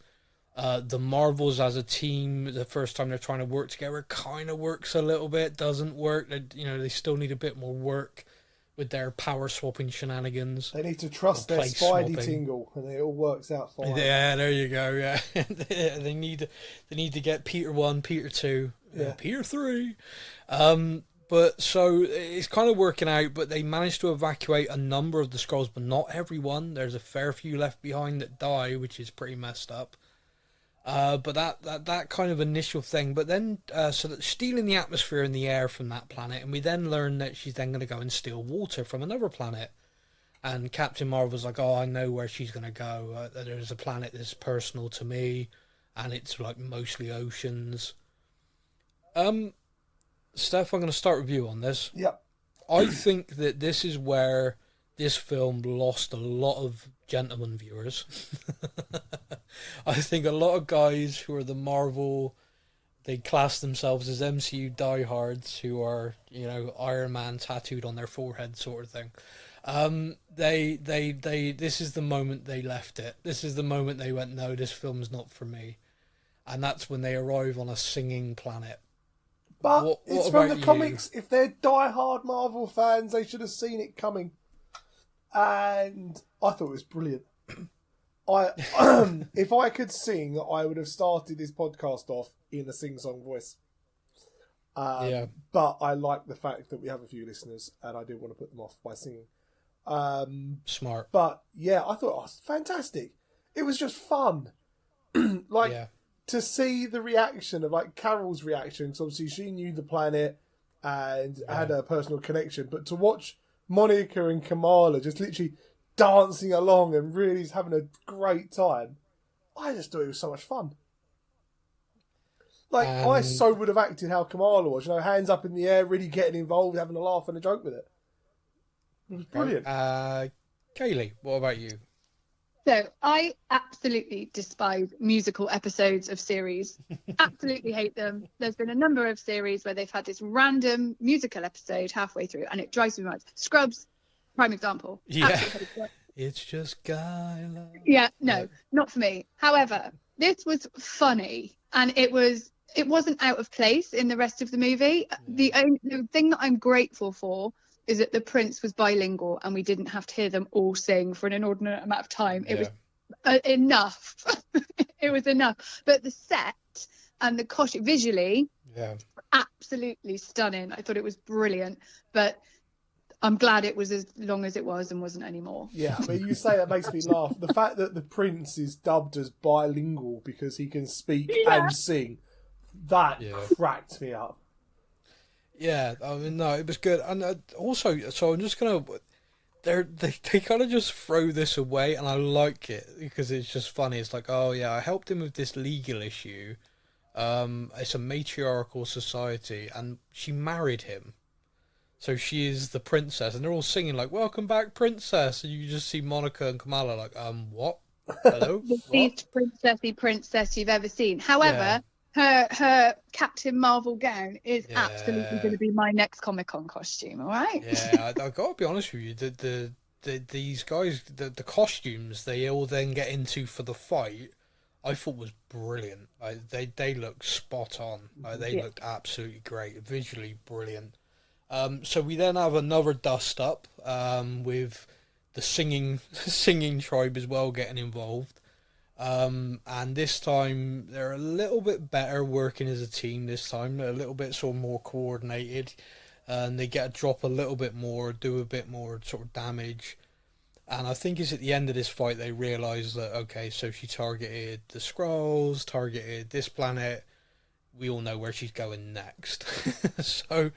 S2: The Marvels as a team, the first time they're trying to work together, kind of works a little bit, doesn't work. They still need a bit more work with their power swapping shenanigans.
S3: They need to trust their Spidey tingle, and it all works out fine.
S2: Yeah, there you go. Yeah, they need to get Peter 1, Peter 2, Peter 3. But so it's kind of working out, but they managed to evacuate a number of the Skrulls, but not everyone. There's a fair few left behind that die, which is pretty messed up. But that kind of initial thing, but then so that stealing the atmosphere and the air from that planet, and we then learn that she's then going to go and steal water from another planet. And Captain Marvel's like, oh, I know where she's going to go. There's a planet that's personal to me, and it's like mostly oceans. Steph, I'm going to start with you on this.
S3: Yep.
S2: I think that this is where this film lost a lot of gentleman viewers. I think a lot of guys who are the Marvel, they class themselves as MCU diehards who are, you know, Iron Man tattooed on their forehead sort of thing. This is the moment they left it. This is the moment they went, no, this film's not for me. And that's when they arrive on a singing planet.
S3: But it's from the
S2: you?
S3: comics. If they're die-hard Marvel fans, they should have seen it coming. And I thought it was brilliant. If I could sing, I would have started this podcast off in a sing-song voice. But I like the fact that we have a few listeners, and I didn't want to put them off by singing.
S2: Smart.
S3: But yeah, I thought it was fantastic. It was just fun. To see the reaction of like Carol's reaction, because obviously she knew the planet and had a personal connection, but to watch Monica and Kamala just literally dancing along and really having a great time, I just thought it was so much fun. Like, I so would have acted how Kamala was, you know, hands up in the air, really getting involved, having a laugh and a joke with it. It was brilliant.
S2: Kaylee, what about you?
S4: So I absolutely despise musical episodes of series. Absolutely hate them. There's been a number of series where they've had this random musical episode halfway through, and it drives me mad. Scrubs, prime example.
S2: Yeah. It's just guy love.
S4: Yeah, no, not for me. However, this was funny, and it wasn't out of place in the rest of the movie. The thing that I'm grateful for is that the Prince was bilingual and we didn't have to hear them all sing for an inordinate amount of time. It was enough. It was enough. But the set and the costume, visually, absolutely stunning. I thought it was brilliant. But I'm glad it was as long as it was and wasn't anymore.
S3: Yeah, I mean, you say that makes me laugh. The fact that the Prince is dubbed as bilingual because he can speak and sing, that cracked me up.
S2: Yeah, I mean, no, it was good. And also, so I'm just going to... They kind of just throw this away, and I like it because it's just funny. It's like, oh, yeah, I helped him with this legal issue. It's a matriarchal society, and she married him. So she is the princess, and they're all singing like, welcome back, princess. And you just see Monica and Kamala like, what? Hello?
S4: The least princessy princess you've ever seen. However... Her Captain Marvel gown is absolutely going to be my next Comic-Con costume, all right?
S2: Yeah, I got to be honest with you. These guys, the costumes they all then get into for the fight, I thought was brilliant. They look spot on. They looked absolutely great, visually brilliant. So we then have another dust up with the singing tribe as well getting involved. And this time they're a little bit better working as a team this time. They're a little bit sort of more coordinated, and they get to drop a little bit more, do a bit more sort of damage. And I think it's at the end of this fight they realise that, okay, so she targeted the Skrulls, targeted this planet. We all know where she's going next. So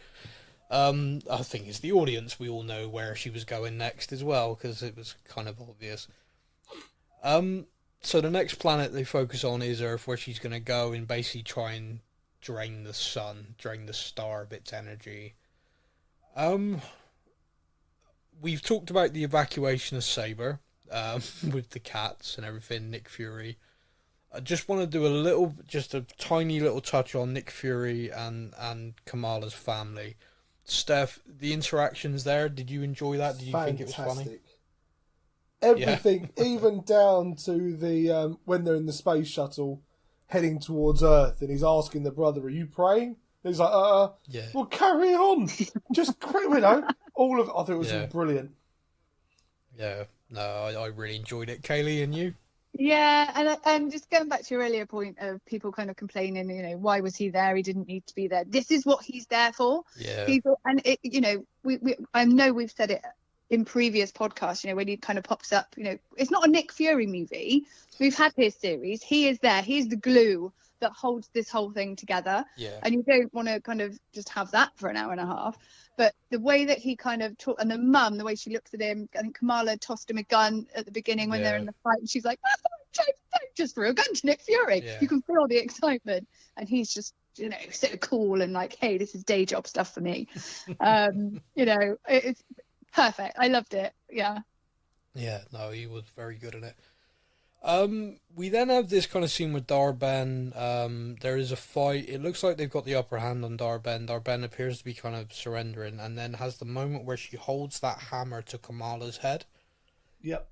S2: I think as the audience, we all know where she was going next as well, because it was kind of obvious. So the next planet they focus on is Earth, where she's going to go and basically try and drain the sun, drain the star of its energy. We've talked about the evacuation of Saber, with the cats and everything, Nick Fury. I just want to do a tiny little touch on Nick Fury and Kamala's family. Steph, the interactions there, did you enjoy that? Did you think it was funny?
S3: Everything, even down to the when they're in the space shuttle heading towards Earth, and he's asking the brother, "Are you praying?" And he's like, well, carry on, just quick, I thought it was brilliant. Yeah, no,
S2: I really enjoyed it. Kaylee, and you?
S4: Yeah, and just going back to your earlier point of people kind of complaining, you know, why was he there? He didn't need to be there. This is what he's there for.
S2: Yeah.
S4: I know we've said it in previous podcasts, you know, when he kind of pops up, you know, it's not a Nick Fury movie. We've had his series. He is there. He's the glue that holds this whole thing together.
S2: Yeah.
S4: And you don't want to kind of just have that for an hour and a half. But the way that he kind of talked, and the mum, the way she looks at him, I think Kamala tossed him a gun at the beginning when they're in the fight, and she's like, just threw a gun to Nick Fury. Yeah. You can feel the excitement. And he's just, you know, so cool and like, hey, this is day job stuff for me. You know, it's perfect. I loved it. Yeah.
S2: Yeah, no, he was very good at it. We then have this kind of scene with Darben. There is a fight. It looks like they've got the upper hand on Darben. Darben appears to be kind of surrendering, and then has the moment where she holds that hammer to Kamala's head.
S3: Yep.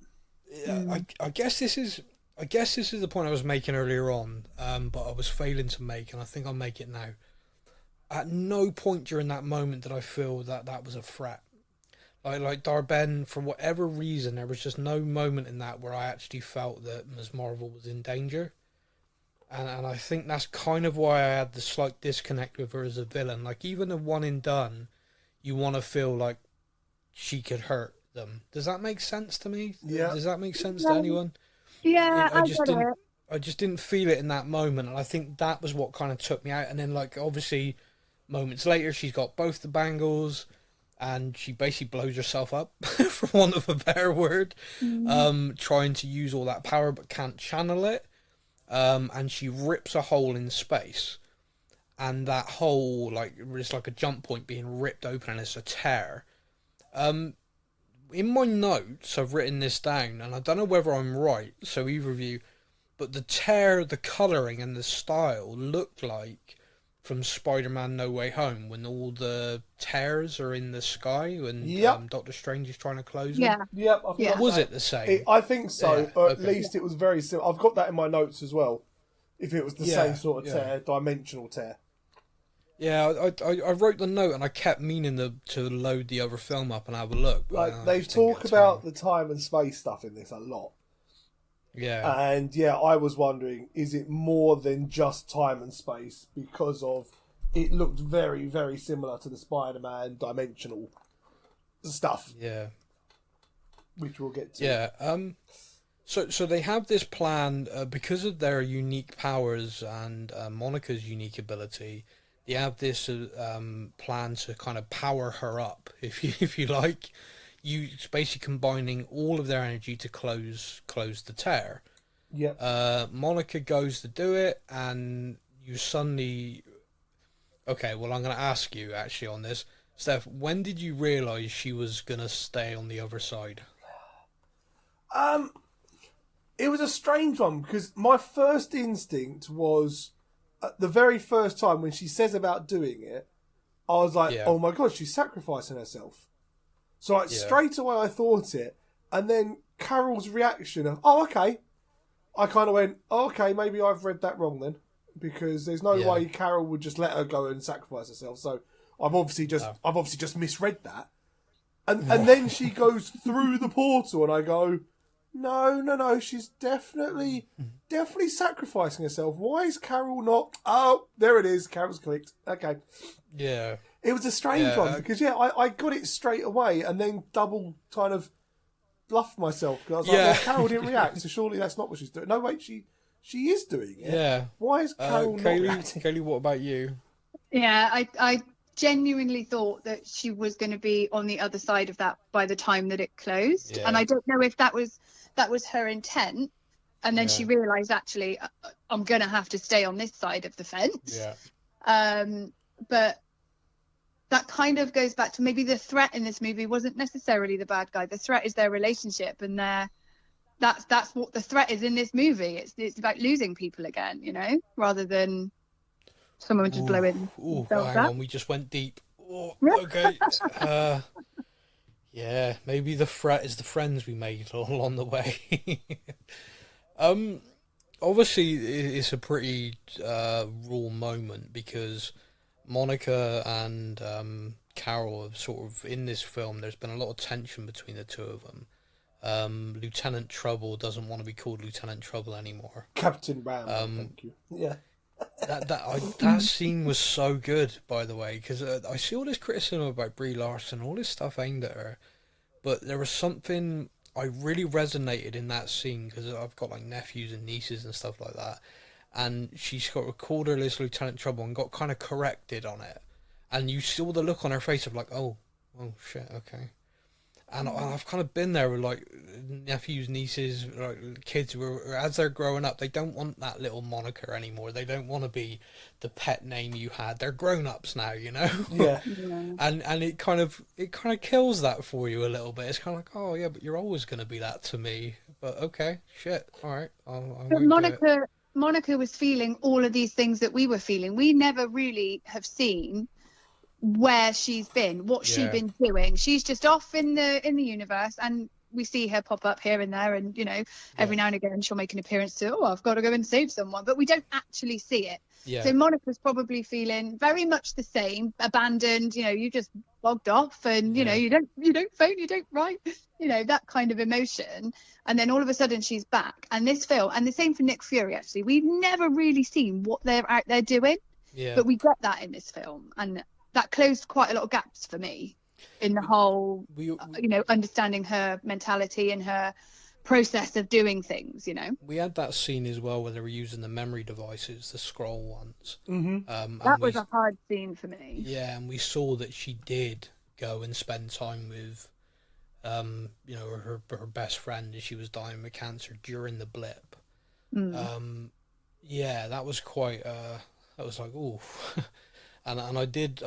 S2: Yeah, I guess this is the point I was making earlier on, but I was failing to make, and I think I'll make it now. At no point during that moment did I feel that was a threat. Like Darben, for whatever reason, there was just no moment in that where I actually felt that Ms. Marvel was in danger. And I think that's kind of why I had the slight disconnect with her as a villain. Like, even a one and done, you want to feel like she could hurt them. Does that make sense to me?
S3: Yeah.
S2: Does that make sense to anyone?
S4: Yeah,
S2: I just
S4: get
S2: didn't.
S4: it.
S2: I just didn't feel it in that moment, and I think that was what kind of took me out. And then, like, obviously, moments later, she's got both the bangles, and she basically blows herself up, for want of a better word, trying to use all that power but can't channel it. And she rips a hole in space, and that hole, like, it's like a jump point being ripped open, and it's a tear. In my notes, I've written this down, and I don't know whether I'm right, so either of you, but the tear, the colouring, and the style looked like from Spider-Man No Way Home, when all the tears are in the sky, when Doctor Strange is trying to close them.
S3: Yep.
S2: Was it the same?
S3: I think so,
S2: Yeah,
S3: or at
S2: okay.
S3: least it was very similar. I've got that in my notes as well. If it was the
S2: Yeah,
S3: same sort of tear, dimensional tear.
S2: Yeah, I wrote the note, and I kept meaning to load the other film up and have a look. But
S3: Like,
S2: I
S3: they
S2: just didn't
S3: talk
S2: get
S3: about
S2: time.
S3: the time and space stuff in this a lot.
S2: Yeah.
S3: And yeah, I was wondering, is it more than just time and space? Because of it looked very, very similar to the Spider-Man dimensional stuff,
S2: Yeah.
S3: which we'll get to.
S2: Yeah. So they have this plan because of their unique powers and Monica's unique ability. They have this plan to kind of power her up, if you like. It's basically combining all of their energy to close the tear.
S3: Yep.
S2: Monica goes to do it, and you suddenly. Okay, well, I'm going to ask you actually on this, Steph. When did you realise she was going to stay on the other side?
S3: It was a strange one because my first instinct was the very first time when she says about doing it, I was like, oh my God, she's sacrificing herself. So like, straight away I thought it, and then Carol's reaction of, oh, okay. I kind of went, oh, okay, maybe I've read that wrong then, because there's no way Carol would just let her go and sacrifice herself. So I've obviously just misread that. And then she goes through the portal, and I go, no, she's definitely sacrificing herself. Why is Carol not? Oh, there it is. Carol's clicked. Okay.
S2: Yeah.
S3: It was a strange one because I got it straight away and then double kind of bluffed myself because I was like, well, Carol didn't react, so surely that's not what she's doing. No, wait, she is doing it.
S2: Yeah.
S3: Why is Carol not reacting?
S2: Kaylee, what about you?
S4: Yeah, I genuinely thought that she was going to be on the other side of that by the time that it closed, and I don't know if that was her intent, and then she realised actually I'm going to have to stay on this side of the fence.
S2: Yeah.
S4: But that kind of goes back to maybe the threat in this movie wasn't necessarily the bad guy. The threat is their relationship, and that's what the threat is in this movie. It's about losing people again, rather than someone just blowing.
S2: Hang on, we just went deep. Oh, okay. Yeah, maybe the threat is the friends we made along the way. Obviously, it's a pretty raw moment because Monica and Carol have sort of, in this film, there's been a lot of tension between the two of them. Lieutenant Trouble doesn't want to be called Lieutenant Trouble anymore.
S3: Captain Ram, thank you. Yeah.
S2: That scene was so good, by the way, because I see all this criticism about Brie Larson, all this stuff aimed at her, but there was something I really resonated in that scene because I've got like nephews and nieces and stuff like that, and she's got recorded as Lieutenant Trouble and got kind of corrected on it, and you saw the look on her face of like, oh shit, okay. And I've kind of been there with like nephews, nieces, like kids who as they're growing up, they don't want that little moniker anymore. They don't want to be the pet name you had. They're grown ups now, you know.
S3: Yeah.
S2: And it kind of kills that for you a little bit. It's kind of like, oh yeah, but you're always going to be that to me. But okay, shit, all right, I
S4: But
S2: won't do it.
S4: Monica was feeling all of these things that we were feeling. We never really have seen where she's been, what she's been doing. She's just off in the universe, and we see her pop up here and there, and you know, every now and again she'll make an appearance to, oh, I've got to go and save someone, but we don't actually see it. So Monica's probably feeling very much the same, abandoned. You know, you just bogged off, and you know, you don't phone, you don't write, you know, that kind of emotion. And then all of a sudden she's back. And this film, and the same for Nick Fury, actually, we've never really seen what they're out there doing, but we get that in this film, and that closed quite a lot of gaps for me in the whole, you know, understanding her mentality and her process of doing things, you know.
S2: We had that scene as well where they were using the memory devices, the scroll ones.
S4: That was a hard scene for me.
S2: Yeah, and we saw that she did go and spend time with, you know, her best friend as she was dying with cancer during the blip. Yeah, that was quite, that was like, ooh. And I did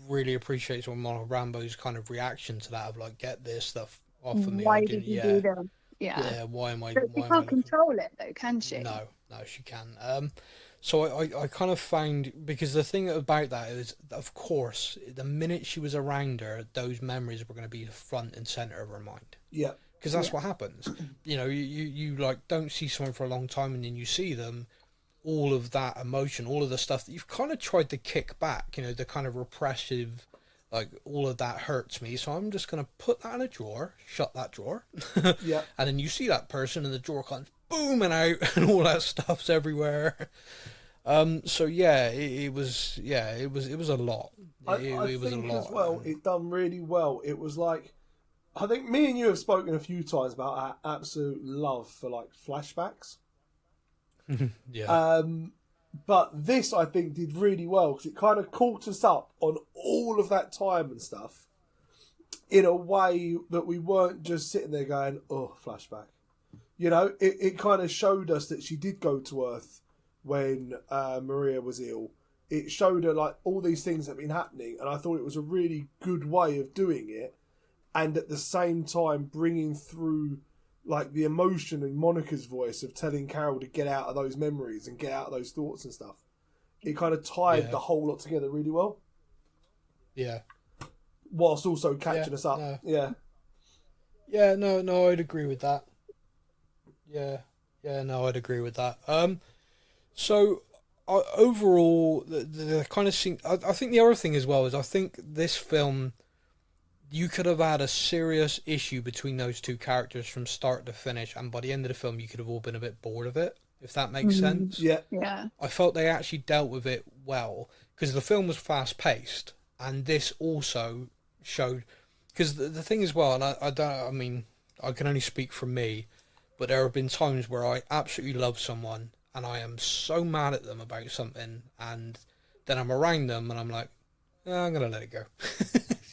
S2: really appreciate sort of Monica Rambeau's kind of reaction to that of like, get this stuff off of me.
S4: Why did you do that?
S2: Yeah, why am I?
S4: But she can't control it though, can she?
S2: No, she can. So I kind of found, because the thing about that is, of course, the minute she was around her, those memories were going to be the front and center of her mind.
S3: Yeah.
S2: Because that's what happens. You know, you like don't see someone for a long time, and then you see them. All of that emotion, all of the stuff that you've kind of tried to kick back, you know, the kind of repressive, like, all of that hurts me, so I'm just going to put that in a drawer, shut that drawer,
S3: Yeah.
S2: and then you see that person and the drawer comes booming out and all that stuff's everywhere. So yeah, it was a lot.
S3: I
S2: It was a
S3: think
S2: lot.
S3: as well, it done really well. It was like, I think me and you have spoken a few times about our absolute love for like flashbacks.
S2: Yeah.
S3: But this, I think, did really well because it kind of caught us up on all of that time and stuff in a way that we weren't just sitting there going, oh, flashback. You know, it kind of showed us that she did go to Earth when Maria was ill. It showed her, like, all these things that have been happening, and I thought it was a really good way of doing it, and at the same time bringing through like the emotion in Monica's voice of telling Carol to get out of those memories and get out of those thoughts and stuff. It kind of tied the whole lot together really well.
S2: Yeah.
S3: Whilst also catching us up.
S2: No.
S3: Yeah.
S2: Yeah, no, I'd agree with that. Yeah, no, I'd agree with that. So overall, the kind of scene, I think the other thing as well is I think this film, you could have had a serious issue between those two characters from start to finish, and by the end of the film, you could have all been a bit bored of it, if that makes sense.
S3: Yeah.
S2: I felt they actually dealt with it well, because the film was fast-paced, and this also showed, because the thing as well, and I mean, I can only speak for me, but there have been times where I absolutely love someone, and I am so mad at them about something, and then I'm around them, and I'm like, I'm going to let it go.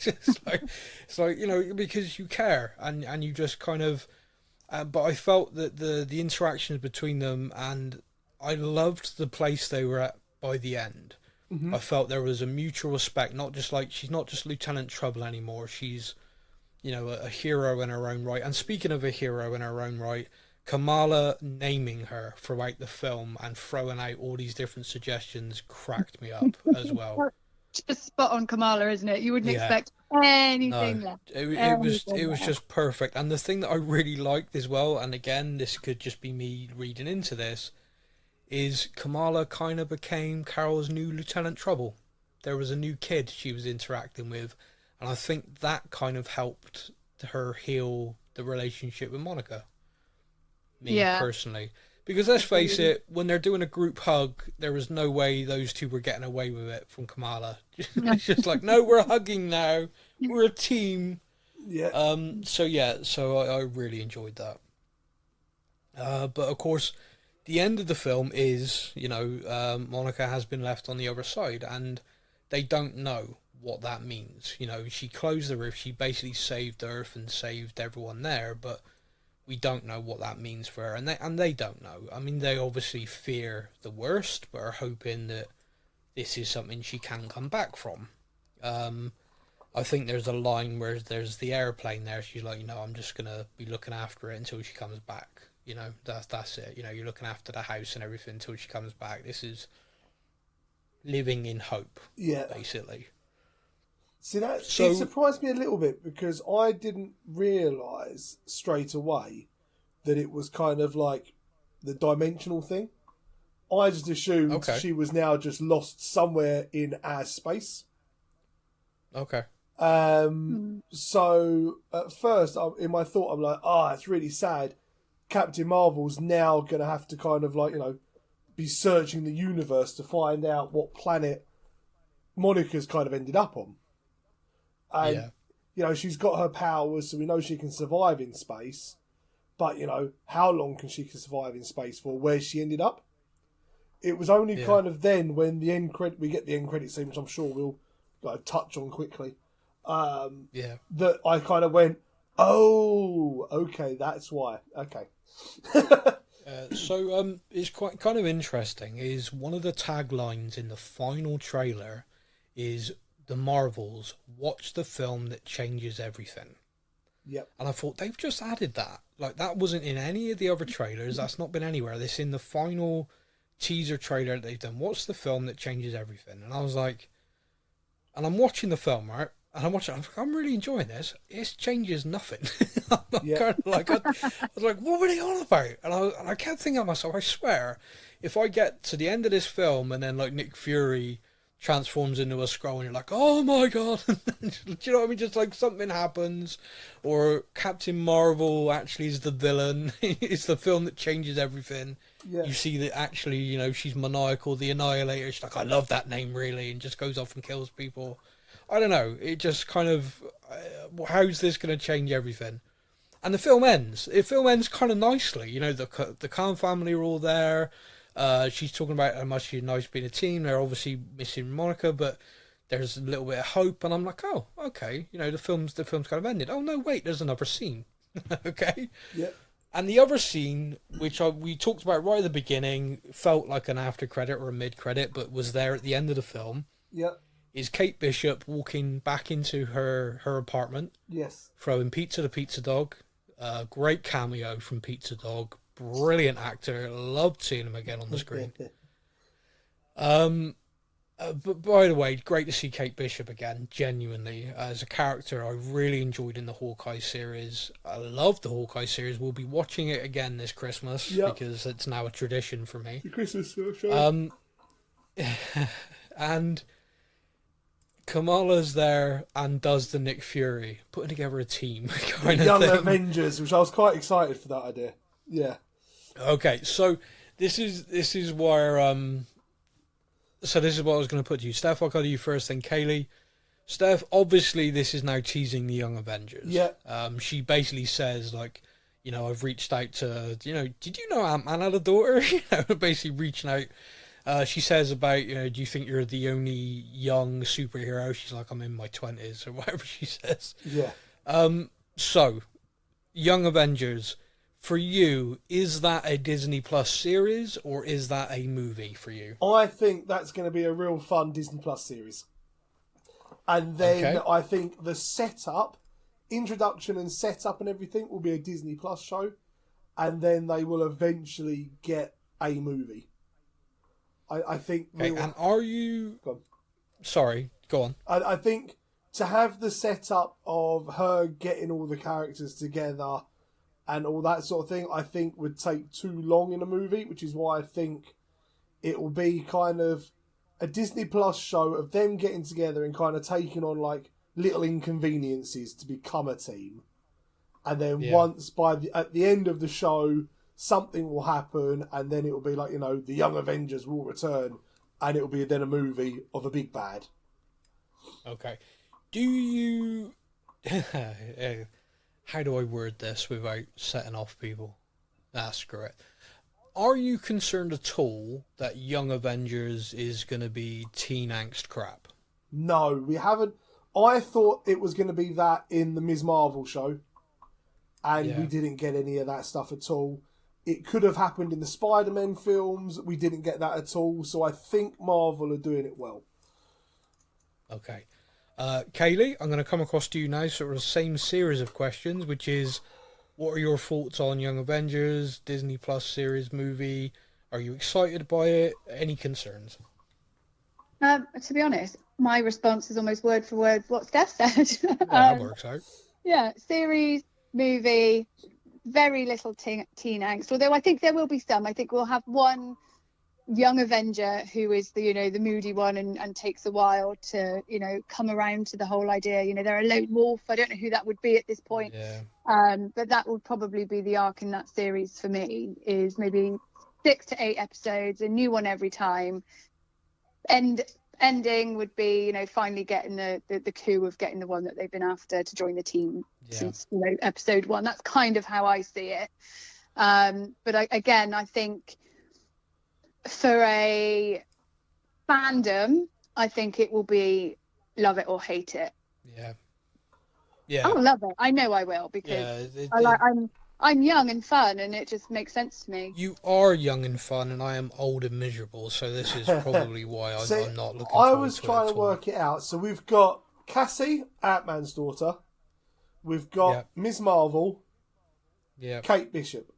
S2: It's like, you know, because you care and you just kind of, but I felt that the interactions between them, and I loved the place they were at by the end. I felt there was a mutual respect, not just like, she's not just Lieutenant Trouble anymore. She's, you know, a hero in her own right. And speaking of a hero in her own right, Kamala naming her throughout the film and throwing out all these different suggestions cracked me up as well.
S4: Just spot on Kamala, isn't it? You wouldn't expect anything less.
S2: It was just perfect. And the thing that I really liked as well, and again, this could just be me reading into this, is Kamala kind of became Carol's new Lieutenant Trouble. There was a new kid she was interacting with, and I think that kind of helped her heal the relationship with Monica. Me personally. Because let's face it, when they're doing a group hug, there was no way those two were getting away with it from Kamala. It's just like, no, we're hugging now. We're a team.
S3: Yeah.
S2: So I really enjoyed that. But of course, the end of the film is, you know, Monica has been left on the other side, and they don't know what that means. You know, she closed the rift, she basically saved Earth and saved everyone there, but we don't know what that means for her, and they don't know. I mean, they obviously fear the worst, but are hoping that this is something she can come back from. I think there's a line where there's the airplane there. She's like, I'm just gonna be looking after it until she comes back. That's it. You're looking after the house and everything until she comes back. This is living in hope.
S3: Yeah,
S2: basically.
S3: See, it surprised me a little bit because I didn't realise straight away that it was kind of like the dimensional thing. I just assumed she was now just lost somewhere in our space.
S2: Okay.
S3: So at first, in my thought, I'm like, it's really sad. Captain Marvel's now going to have to kind of like, be searching the universe to find out what planet Monica's kind of ended up on. And, she's got her powers, so we know she can survive in space. But, how long can she survive in space for? Where she ended up? It was only kind of then when we get the end credit scene, which I'm sure we'll touch on quickly. That I kind of went, oh, okay, that's why. Okay.
S2: So it's quite kind of interesting. Is one of the taglines in the final trailer is the Marvels watch the film that changes everything.
S3: Yep.
S2: And I thought they've just added that. Like that wasn't in any of the other trailers. That's not been anywhere. This in the final teaser trailer that they've done. What's the film that changes everything? And I was like, and I'm watching the film, right? And I'm watching. I'm really enjoying this. It changes nothing. Kind of like, I was like, what were they on about? And I kept thinking to myself, I swear, if I get to the end of this film and then like Nick Fury transforms into a Skrull and you're like, oh my god, do you know what I mean? Just like something happens, or Captain Marvel actually is the villain. It's the film that changes everything. Yeah. You see that actually, she's maniacal, the Annihilator. She's like, I love that name really, and just goes off and kills people. I don't know. It just kind of, how's this going to change everything? And the film ends. The film ends kind of nicely. The Khan family are all there. She's talking about how much she's nice being a team. They're obviously missing Monica, but there's a little bit of hope. And I'm like, oh, okay. The film's kind of ended. Oh no, wait, there's another scene. Okay.
S3: Yeah.
S2: And the other scene, which we talked about right at the beginning, felt like an after credit or a mid credit, but was there at the end of the film.
S3: Yeah.
S2: Is Kate Bishop walking back into her apartment.
S3: Yes.
S2: Throwing pizza to Pizza Dog. Great cameo from Pizza Dog. Brilliant actor. Loved seeing him again on the screen. But by the way, great to see Kate Bishop again, genuinely. As a character, I really enjoyed in the Hawkeye series. I loved the Hawkeye series. We'll be watching it again this Christmas because it's now a tradition for me.
S3: The Christmas show.
S2: And Kamala's there and does the Nick Fury, putting together a team kind of
S3: Young
S2: thing.
S3: Avengers, which I was quite excited for that idea. Yeah.
S2: Okay, so this is where so this is what I was going to put to you, Steph. I'll go to you first, then Kaylee. Steph, obviously this is now teasing the Young Avengers.
S3: Yeah.
S2: She basically says like, I've reached out to, did you know Ant-Man had a daughter? Basically reaching out. She says about, do you think you're the only young superhero? She's like, I'm in my 20s or whatever she says.
S3: Yeah.
S2: So, Young Avengers, for you, is that a Disney Plus series or is that a movie for you?
S3: I think that's going to be a real fun Disney Plus series. And then I think the setup, introduction and setup and everything will be a Disney Plus show. And then they will eventually get a movie. I think...
S2: Okay, and are you...
S3: Go on.
S2: Sorry, go on.
S3: I think to have the setup of her getting all the characters together and all that sort of thing, I think would take too long in a movie, which is why I think it will be kind of a Disney Plus show of them getting together and kind of taking on like little inconveniences to become a team. And then once at the end of the show, something will happen, and then it will be like, the Young Avengers will return, and it will be then a movie of a big bad.
S2: Okay. Do you... How do I word this without setting off people? Screw it. Are you concerned at all that Young Avengers is going to be teen angst crap?
S3: No, we haven't. I thought it was going to be that in the Ms. Marvel show, and we didn't get any of that stuff at all. It could have happened in the Spider-Man films. We didn't get that at all. So I think Marvel are doing it well.
S2: Okay. Kaylee, I'm going to come across to you now, sort of the same series of questions, which is, what are your thoughts on Young Avengers, Disney Plus series movie? Are you excited by it? Any concerns?
S4: To be honest, my response is almost word for word what Steph said.
S2: Yeah, that works out.
S4: Yeah, series, movie, very little teen angst. Although I think there will be some. I think we'll have one young Avenger who is the moody one and takes a while to come around to the whole idea. They're a lone wolf. I don't know who that would be at this point.
S2: Yeah.
S4: But that would probably be the arc in that series for me, is maybe 6 to 8 episodes, a new one every time. Ending would be finally getting the coup of getting the one that they've been after to join the team since episode 1. That's kind of how I see it. But I think for a fandom, I think it will be love it or hate it.
S2: Yeah.
S4: I'll love it. I know I will, because I'm young and fun, and it just makes sense to me.
S2: You are young and fun, and I am old and miserable, so this is probably why I'm not looking forward to it.
S3: I was trying to work it out. So we've got Cassie, Ant-Man's daughter. We've got Ms. Marvel.
S2: Yeah.
S3: Kate Bishop.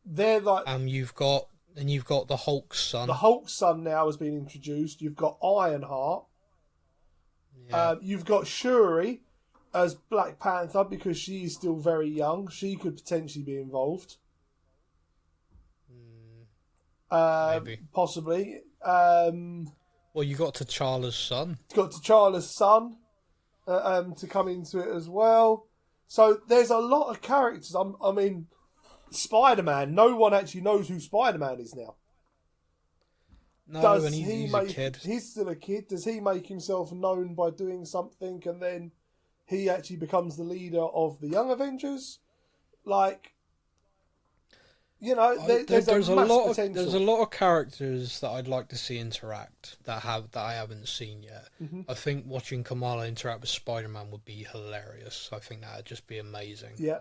S3: They're like...
S2: you've got the Hulk's son.
S3: The Hulk's son now has been introduced. You've got Ironheart.
S2: Yeah.
S3: You've got Shuri as Black Panther, because she's still very young. She could potentially be involved.
S2: Maybe.
S3: Possibly.
S2: Well, you got T'Challa's son.
S3: Got T'Challa's son to come into it as well. So there's a lot of characters. I mean, Spider-Man. No one actually knows who Spider-Man is now.
S2: No, and he's a kid.
S3: He's still a kid. Does he make himself known by doing something, and then he actually becomes the leader of the Young Avengers? Like, there's a lot potential.
S2: There's a lot of characters that I'd like to see interact that I haven't seen yet.
S3: Mm-hmm.
S2: I think watching Kamala interact with Spider-Man would be hilarious. I think that'd just be amazing.
S3: Yeah.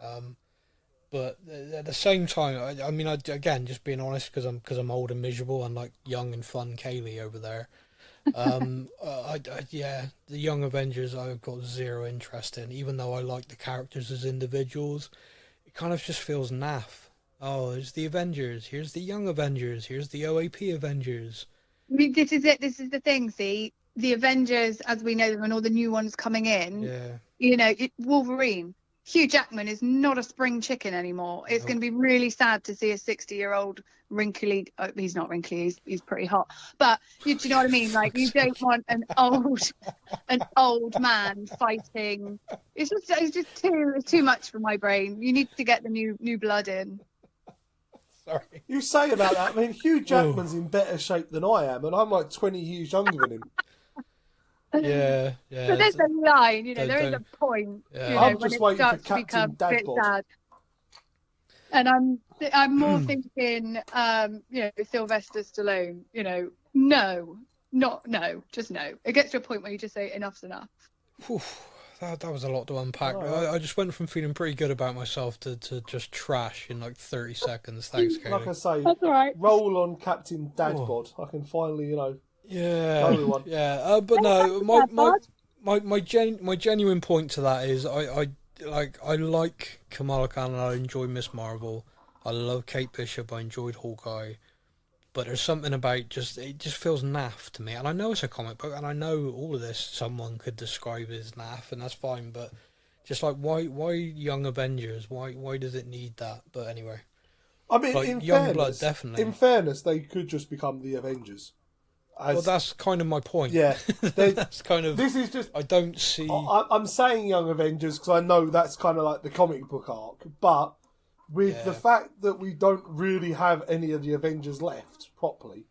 S2: But at the same time, I mean, again, just being honest, because I'm old and miserable, and like young and fun Kaylee over there. The Young Avengers I've got zero interest in, even though I like the characters as individuals. It kind of just feels naff. Oh, there's the Avengers. Here's the Young Avengers. Here's the OAP Avengers.
S4: I mean, this is it. This is the thing. See, the Avengers, as we know them, and all the new ones coming in. Yeah. Wolverine. Hugh Jackman is not a spring chicken anymore. It's going to be really sad to see a 60-year-old wrinkly. Oh, he's not wrinkly. He's pretty hot. But do you know what I mean? Like, you don't want an old man fighting. It's just too much for my brain. You need to get the new blood in.
S2: Sorry.
S3: You say about that. I mean, Hugh Jackman's in better shape than I am, and I'm like 20 years younger than him.
S2: Yeah.
S4: So there's a line, there is a point.
S2: Yeah.
S3: I'm just waiting for Captain Dadbot.
S4: And I'm more thinking, Sylvester Stallone. Just no. It gets to a point where you just say enough's enough.
S2: That was a lot to unpack. I just went from feeling pretty good about myself to just trash in like 30 seconds. Thanks, Kaylee.
S3: Like I say,
S4: that's all right.
S3: Roll on Captain Dadbot. I can finally,
S2: Yeah, but no, my genuine point to that is I like Kamala Khan, and I enjoy Miss Marvel. I love Kate Bishop. I enjoyed Hawkeye, but there's something about it just feels naff to me. And I know it's a comic book, and I know all of this someone could describe as naff, and that's fine. But just like why Young Avengers? Why does it need that? But anyway,
S3: I mean,
S2: like, Young Blood, definitely.
S3: In fairness, they could just become the Avengers.
S2: Well, that's kind of my point.
S3: Yeah,
S2: that's kind of.
S3: This is just.
S2: I don't see.
S3: I'm saying Young Avengers because I know that's kind of like the comic book arc, but with the fact that we don't really have any of the Avengers left properly,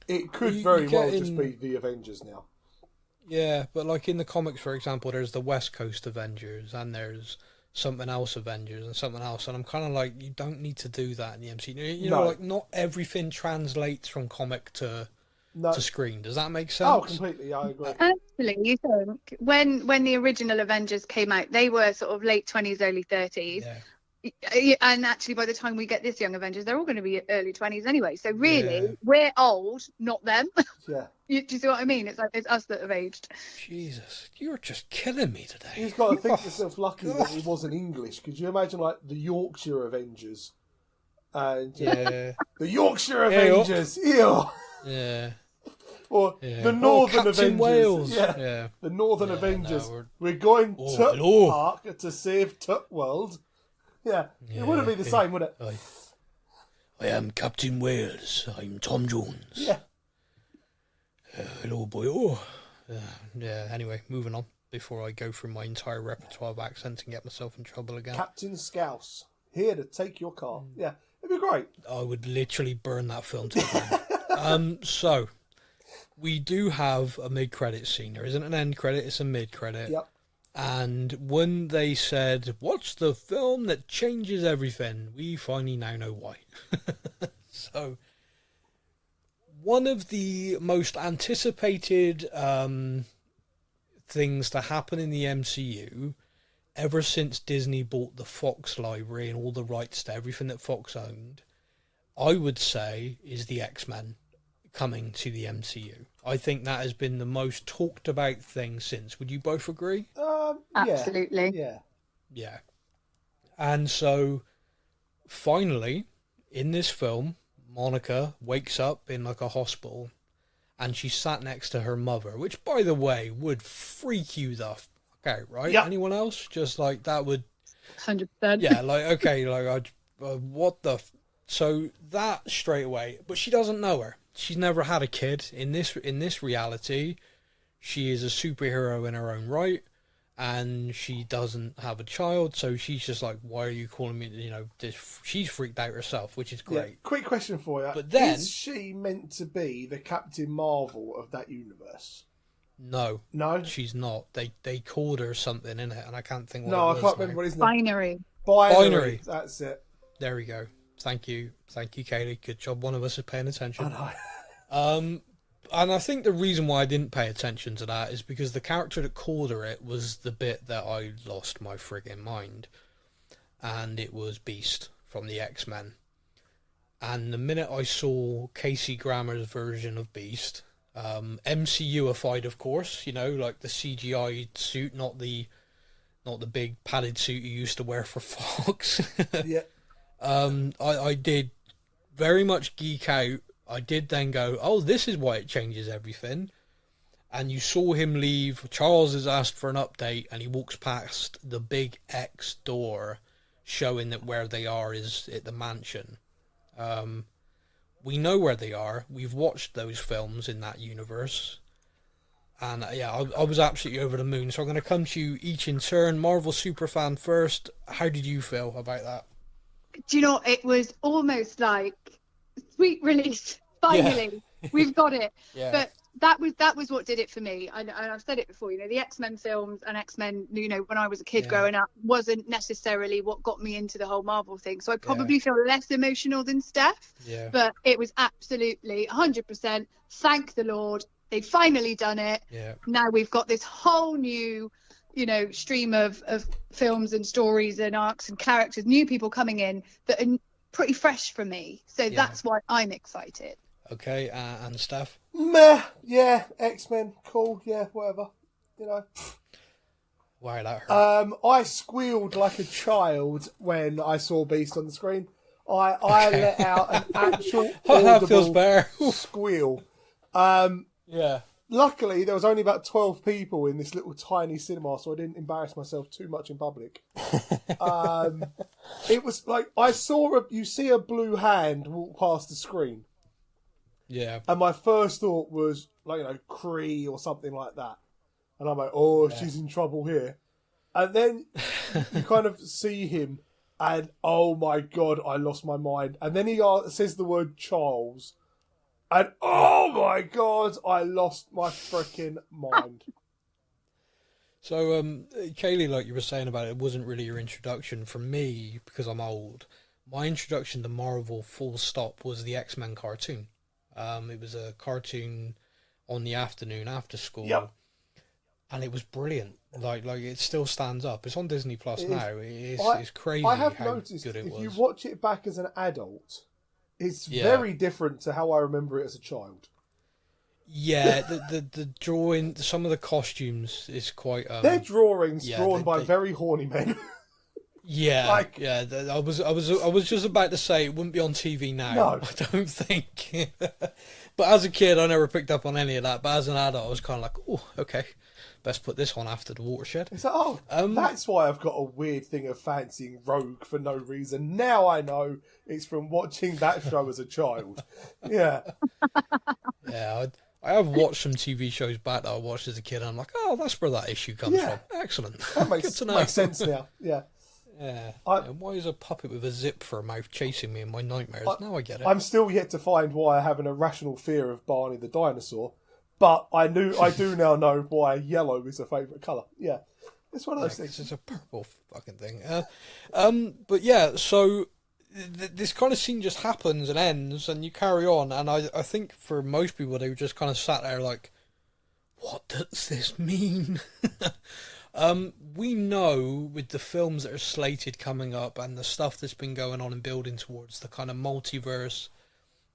S3: it could very well just be the Avengers now.
S2: Yeah, but like in the comics, for example, there's the West Coast Avengers, and there's something else Avengers, and something else, and I'm kind of like, you don't need to do that in the MCU. You know, like not everything translates from comic to
S3: No.
S2: to screen. Does that make
S3: Oh,
S2: sense?
S3: completely. I agree.
S4: Actually, you think when the original Avengers came out, they were sort of late 20s, early 30s.
S2: Yeah.
S4: And actually, by the time we get this Young Avengers, they're all going to be early 20s anyway. So really,
S2: Yeah.
S4: we're old, not them.
S3: Yeah.
S4: Do you see what I mean? It's like it's us that have aged.
S2: Jesus, you're just killing me today.
S3: He's got to think himself lucky that he wasn't English. Could you imagine, like, the Yorkshire Avengers? And
S2: Yeah.
S3: the Yorkshire
S2: Hey,
S3: Avengers! Ew.
S2: Yeah.
S3: Or
S2: Yeah.
S3: the Northern
S2: Captain
S3: Avengers.
S2: Wales.
S3: Yeah.
S2: Yeah.
S3: The Northern
S2: Yeah,
S3: Avengers.
S2: no,
S3: we're going
S2: Oh,
S3: to
S2: hello.
S3: Park to save Tut World. Yeah. It wouldn't be the same, would it?
S2: I am Captain Wales. I'm Tom Jones.
S3: Yeah.
S2: Hello, boy. Oh. Yeah, anyway, moving on before I go through my entire repertoire of accents and get myself in trouble again.
S3: Captain Scouse. Here to take your car. Yeah. It'd be great.
S2: I would literally burn that film to the ground. So, we do have a mid-credit scene. There isn't an end credit, it's a mid-credit.
S3: Yep.
S2: And when they said, what's the film that changes everything? We finally now know why. So, one of the most anticipated things to happen in the MCU ever since Disney bought the Fox library and all the rights to everything that Fox owned, I would say, is the X-Men coming to the MCU. I think that has been the most talked about thing since. Would you both agree?
S4: Absolutely.
S3: Yeah.
S2: Yeah. And so, finally, in this film, Monica wakes up in like a hospital and she's sat next to her mother, which, by the way, would freak you the fuck out, right?
S3: Yep.
S2: Anyone else? Just like that would...
S4: 100%.
S2: Yeah, like, okay, like, what the... So that straight away, but she doesn't know her. She's never had a kid. In this reality, she is a superhero in her own right, and she doesn't have a child. So she's just like, "Why are you calling me?" You know, she's freaked out herself, which is great.
S3: Yeah. Quick question for you.
S2: But then-
S3: is she meant to be the Captain Marvel of that universe?
S2: No,
S3: No.
S2: she's not. They called her something in it, and I can't think what
S3: No,
S2: it
S3: I
S2: was
S3: can't
S2: now.
S3: remember what his name.
S4: Binary.
S3: Binary. That's it.
S2: There we go. Thank you, Kaylee. Good job. One of us is paying attention.
S3: I know.
S2: And I think the reason why I didn't pay attention to that is because the character that called her it was the bit that I lost my friggin' mind. And it was Beast from the X-Men. And the minute I saw Casey Grammer's version of Beast, MCU-ified, of course, you know, like the CGI suit, not the big padded suit you used to wear for Fox.
S3: Yeah.
S2: I did very much geek out. I did then go, oh, this is why it changes everything. And you saw him leave. Charles has asked for an update, and he walks past the big X door, showing that where they are is at the mansion. We know where they are. We've watched those films in that universe. And yeah, I was absolutely over the moon. So I'm going to come to you each in turn. Marvel Superfan first. How did you feel about that?
S4: Do you know, it was almost like sweet release. Finally, we've got it.
S2: Yeah.
S4: But that was what did it for me. And I've said it before, you know, the X-Men films and X-Men, you know, when I was a kid growing up, wasn't necessarily what got me into the whole Marvel thing. So I probably feel less emotional than Steph. Yeah. But it was absolutely 100%. Thank the Lord. They've finally done it. Yeah. Now we've got this whole new, you know, stream of films and stories and arcs and characters, new people coming in that are pretty fresh for me. So that's why I'm excited.
S2: Okay, and Steph?
S3: Meh. Yeah, X-Men, cool. Yeah, whatever. You know.
S2: Wow, that hurt.
S3: I squealed like a child when I saw Beast on the screen. I let out an actual
S2: that feels better.
S3: Squeal.
S2: Yeah.
S3: Luckily, there was only about 12 people in this little tiny cinema, so I didn't embarrass myself too much in public. It was like you see a blue hand walk past the screen.
S2: Yeah.
S3: And my first thought was, like, you know, Kree or something like that. And I'm like, oh, she's in trouble here. And then you kind of see him, and oh my God, I lost my mind. And then he says the word Charles. And oh my God, I lost my freaking mind.
S2: So, Kaylee, like you were saying about it, wasn't really your introduction. For me, because I'm old, my introduction to Marvel full stop was the X-Men cartoon. It was a cartoon on the afternoon after school.
S3: Yep.
S2: And it was brilliant. Like it still stands up. It's on Disney Plus now. It's crazy
S3: I have
S2: how
S3: noticed
S2: good it
S3: if
S2: was.
S3: you watch it back as an adult, it's very different to how I remember it as a child.
S2: Yeah, the drawing, some of the costumes is quite.
S3: They're drawings drawn by very horny men.
S2: Yeah, I was just about to say it wouldn't be on TV now.
S3: No.
S2: I don't think. But as a kid, I never picked up on any of that. But as an adult, I was kind of like, oh, okay, best put this on after the watershed.
S3: It's like, that's why I've got a weird thing of fancying Rogue for no reason. Now I know it's from watching that show as a child. Yeah.
S2: Yeah, I have watched some TV shows back that I watched as a kid, and I'm like, oh, that's where that issue comes from. Excellent.
S3: That
S2: Good to know.
S3: makes sense now. Yeah.
S2: Yeah. Why is a puppet with a zip for a mouth chasing me in my nightmares? Now I get it.
S3: I'm still yet to find why I have an irrational fear of Barney the dinosaur, but I do now know why yellow is a favourite colour. Yeah. It's one of those things.
S2: It's a purple fucking thing. But yeah, so this kind of scene just happens and ends, and you carry on. And I think for most people, they were just kind of sat there like, what does this mean? We know with the films that are slated coming up and the stuff that's been going on and building towards the kind of multiverse,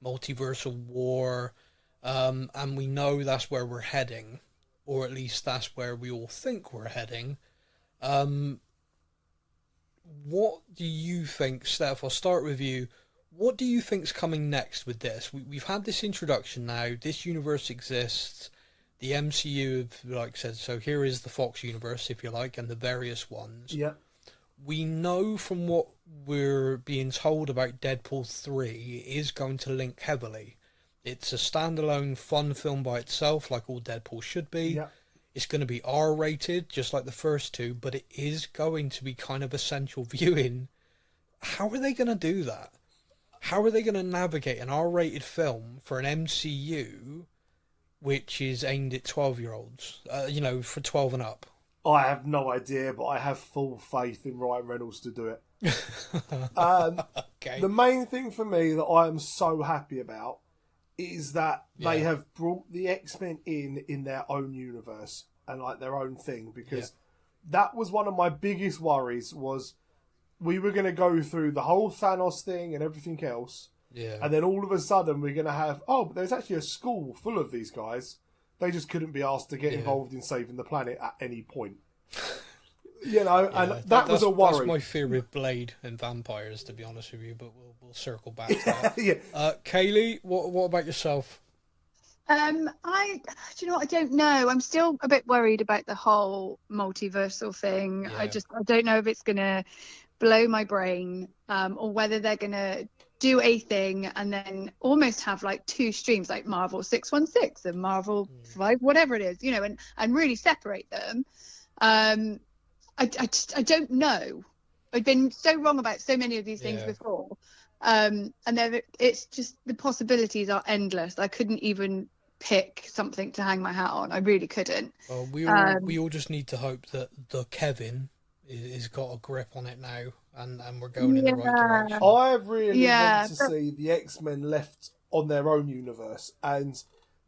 S2: multiversal war, and we know that's where we're heading, or at least that's where we all think we're heading. What do you think, Steph? I'll start with you. What do you think's coming next with this? We've had this introduction now. This universe exists. The MCU have, like said, so here is the Fox universe, if you like, and the various ones.
S3: Yeah.
S2: We know from what we're being told about Deadpool 3 is going to link heavily. It's a standalone fun film by itself, like all Deadpool should be.
S3: Yeah.
S2: It's going to be R-rated, just like the first two, but it is going to be kind of essential viewing. How are they going to do that? How are they going to navigate an R-rated film for an MCU which is aimed at 12-year-olds, for 12 and up?
S3: I have no idea, but I have full faith in Ryan Reynolds to do it.
S2: Okay.
S3: The main thing for me that I am so happy about is that they have brought the X-Men in their own universe and like their own thing, because that was one of my biggest worries, was we were going to go through the whole Thanos thing and everything else.
S2: Yeah.
S3: And then all of a sudden we're going to have, but there's actually a school full of these guys. They just couldn't be asked to get involved in saving the planet at any point. And that was a worry.
S2: That's my fear with Blade and vampires, to be honest with you, but we'll circle back to that. Kaylee, what about yourself?
S4: Do you know what? I don't know. I'm still a bit worried about the whole multiversal thing.
S2: Yeah.
S4: I don't know if it's going to blow my brain, or whether they're going to do a thing and then almost have like two streams, like Marvel 616 and Marvel 5, whatever it is, and really separate them. I don't know. I've been so wrong about so many of these things before. And it's just, the possibilities are endless. I couldn't even pick something to hang my hat on. I really couldn't.
S2: Well, we all just need to hope that the Kevin is got a grip on it now, and we're going in the right direction.
S3: I really want to see the X-Men left on their own universe, and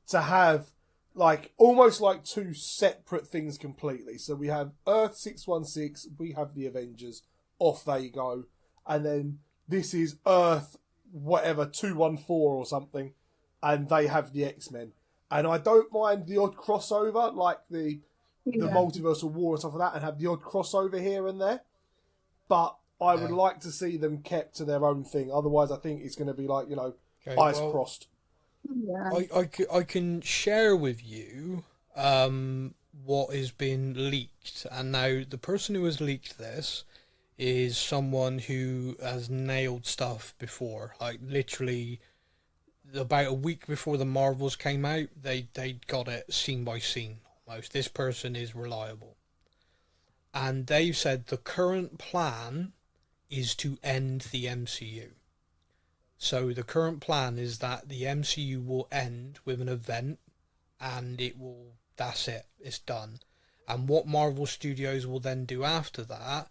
S3: to have almost like two separate things completely. So we have Earth 616, we have the Avengers, off they go, and then this is Earth whatever 214 or something, and they have the X-Men. And I don't mind the odd crossover, like the multiversal war and stuff like that, and have the odd crossover here and there. But I would like to see them kept to their own thing. Otherwise, I think it's going to be like, eyes crossed.
S4: Yeah.
S2: I can share with you what has been leaked. And now the person who has leaked this is someone who has nailed stuff before. Like, literally, about a week before the Marvels came out, they got it scene by scene. Almost. This person is reliable. And they've said the current plan is to end the MCU. So the current plan is that the MCU will end with an event, and that's it, it's done. And what Marvel Studios will then do after that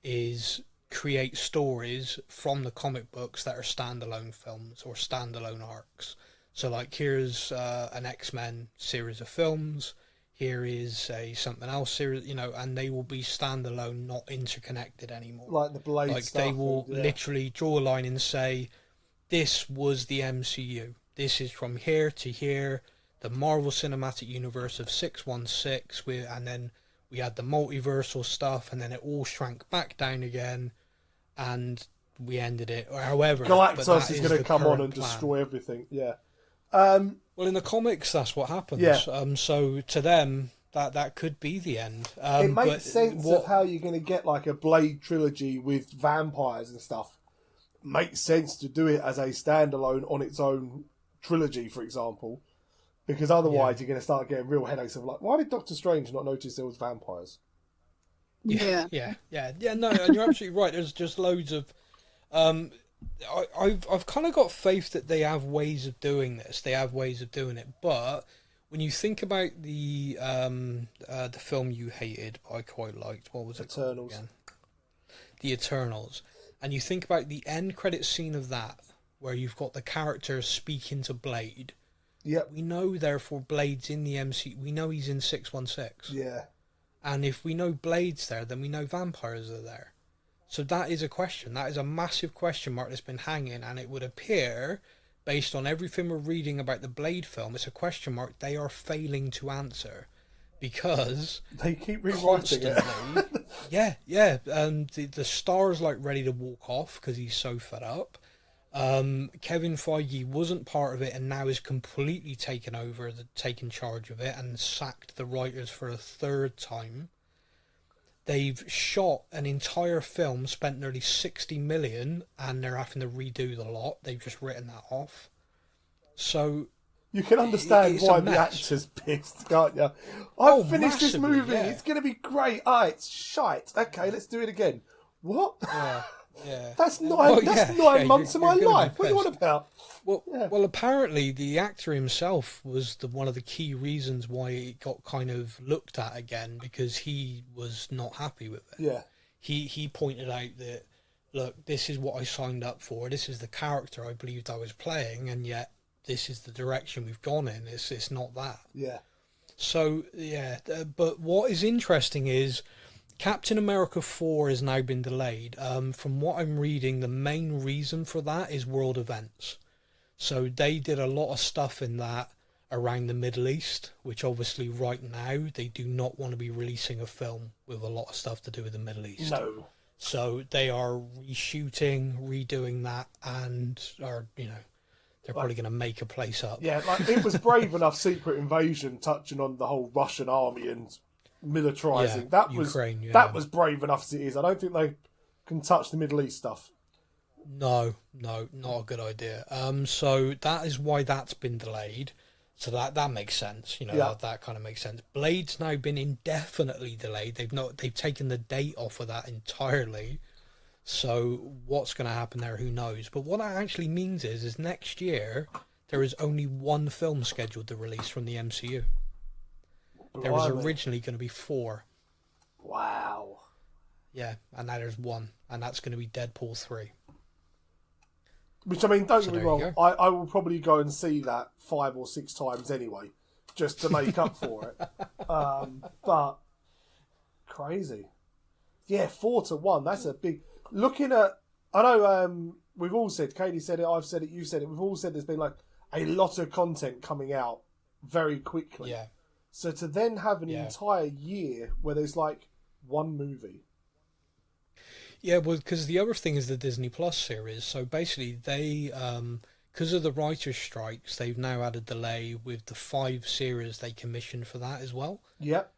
S2: is create stories from the comic books that are standalone films or standalone arcs. So like here's an X-Men series of films, here is a something else series, you know, and they will be standalone, not interconnected anymore.
S3: Like the Blade
S2: like
S3: stuff.
S2: They will literally draw a line and say, this was the MCU. This is from here to here, the Marvel Cinematic Universe of 616, and then we had the multiversal stuff, and then it all shrank back down again, and we ended it. Or however,
S3: Galactus is going to come on and destroy everything. Yeah.
S2: Well, in the comics, that's what happens.
S3: Yeah.
S2: So to them, that could be the end.
S3: It makes sense of how you're going to get like a Blade trilogy with vampires and stuff. Makes sense to do it as a standalone on its own trilogy, for example, because otherwise you're going to start getting real headaches of like, why did Doctor Strange not notice there was vampires?
S2: Yeah. No, and you're absolutely right. There's just loads of. I've kind of got faith that they have ways of doing this. They have ways of doing it, but when you think about the film you hated, but I quite liked. What was it
S3: Eternals.
S2: called again? The Eternals, and you think about the end credit scene of that, where you've got the characters speaking to Blade.
S3: Yep.
S2: We know, therefore, Blade's in the MC. We know he's in 616.
S3: Yeah.
S2: And if we know Blade's there, then we know vampires are there. So that is a question. That is a massive question mark that's been hanging, and it would appear, based on everything we're reading about the Blade film, it's a question mark they are failing to answer, because
S3: they keep rewriting it.
S2: The star's like ready to walk off because he's so fed up. Kevin Feige wasn't part of it and now is completely taken charge of it and sacked the writers for a third time. They've shot an entire film, spent nearly 60 million, and they're having to redo the lot. They've just written that off. So
S3: you can understand why the actor's pissed, can't you? I've finished this movie. Yeah. It's going to be great. It's shite. Okay, let's do it again. What?
S2: Yeah.
S3: That's 9 months of my life. What are you on about?
S2: Well, apparently the actor himself was one of the key reasons why it got kind of looked at again, because he was not happy with it.
S3: Yeah.
S2: He pointed out that, look, this is what I signed up for. This is the character I believed I was playing, and yet this is the direction we've gone in. It's not that.
S3: Yeah.
S2: So, but what is interesting is Captain America 4 has now been delayed. From what I'm reading, the main reason for that is world events. So they did a lot of stuff in that around the Middle East, which obviously right now they do not want to be releasing a film with a lot of stuff to do with the Middle East.
S3: No.
S2: So they are reshooting, redoing that, and they're probably going to make a place up.
S3: Yeah, like it was brave enough Secret Invasion touching on the whole Russian army and militarizing. That was brave enough as it is. I don't think they can touch the Middle East stuff.
S2: No, not a good idea. So that is why that's been delayed. So that makes sense. That kind of makes sense. Blade's now been indefinitely delayed. They've taken the date off of that entirely. So what's going to happen there? Who knows? But what that actually means is next year there is only one film scheduled to release from the MCU. There was originally going to be 4.
S3: Wow.
S2: Yeah, and now there's 1, and that's going to be Deadpool 3.
S3: Which, I mean, don't get me wrong, I will probably go and see that 5 or 6 times anyway, just to make up for it. But, crazy. Yeah, 4-1, that's a big... Looking at... I know we've all said, Katie said it, I've said it, you said it, we've all said there's been like a lot of content coming out very quickly.
S2: Yeah.
S3: So to then have an entire year where there's like one movie...
S2: Yeah, well, because the other thing is the Disney Plus series. So basically, they, because of the writers' strikes, they've now had a delay with the 5 series they commissioned for that as well.
S3: Yep.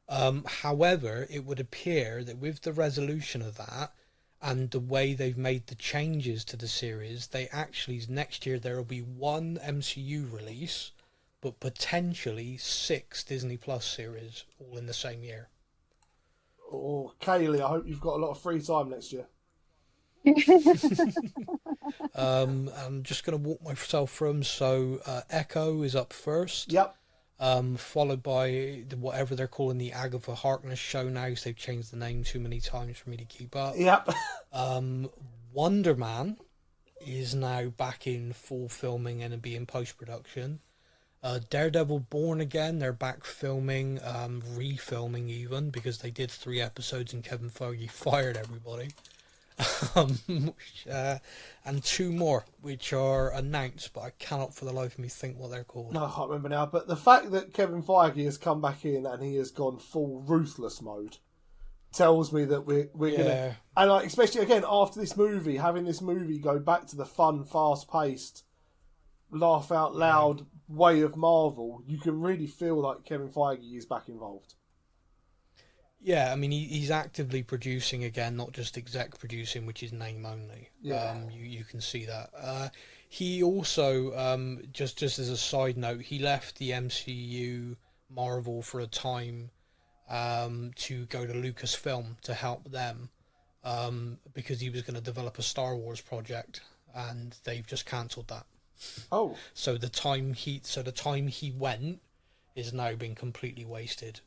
S2: However, it would appear that with the resolution of that and the way they've made the changes to the series, they actually, next year, there will be 1 MCU release, but potentially 6 Disney Plus series all in the same year.
S3: Oh, Kaylee, I hope you've got a lot of free time next year.
S2: I'm just going to walk myself through them. So Echo is up first.
S3: Yep.
S2: Followed by whatever they're calling the Agatha Harkness show now, because they've changed the name too many times for me to keep up.
S3: Yep.
S2: Wonder Man is now back in full filming and be in post-production. Daredevil Born Again, they're back filming, refilming even, because they did 3 episodes and Kevin Feige fired everybody. And 2 more, which are announced, but I cannot for the life of me think what they're called.
S3: No, I can't remember now. But the fact that Kevin Feige has come back in and he has gone full ruthless mode tells me that we're gonna, and like, especially again after this movie, having this movie go back to the fun, fast-paced, laugh out loud way of Marvel, you can really feel like Kevin Feige is back involved.
S2: Yeah, I mean, he's actively producing again, not just exec producing, which is name only.
S3: Yeah.
S2: You can see that. He also, just as a side note, he left the MCU Marvel for a time to go to Lucasfilm to help them, because he was going to develop a Star Wars project, and they've just cancelled that.
S3: Oh.
S2: So the time he went is now been completely wasted.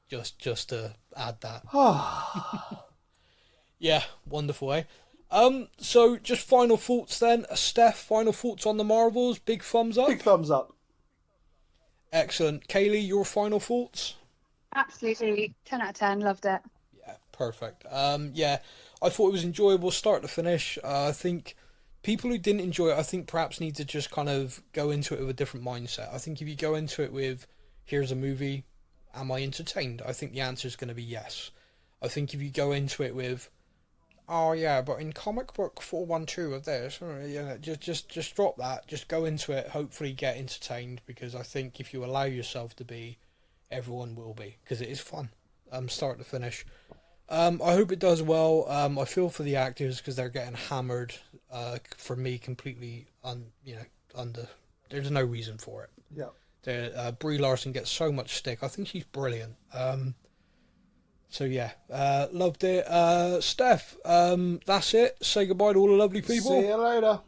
S2: Just to add that. Yeah, wonderful, eh? So just final thoughts then. Steph, final thoughts on the Marvels? Big thumbs up?
S3: Big thumbs up.
S2: Excellent. Kaylee, your final thoughts?
S4: Absolutely. 10 out of 10. Loved it.
S2: Yeah, perfect. Yeah, I thought it was enjoyable start to finish. I think people who didn't enjoy it, I think perhaps need to just kind of go into it with a different mindset. I think if you go into it with, here's a movie, am I entertained? I think the answer is going to be yes. I think if you go into it with, oh yeah, but in comic book 412 of this, yeah, just drop that. Just go into it. Hopefully get entertained, because I think if you allow yourself to be, everyone will be, because it is fun. Start to finish. I hope it does well. I feel for the actors because they're getting hammered. For me, completely under. There's no reason for it.
S3: Yeah.
S2: Brie Larson gets so much stick. I think she's brilliant. So yeah, loved it. Steph, that's it. Say goodbye to all the lovely people.
S3: See you later.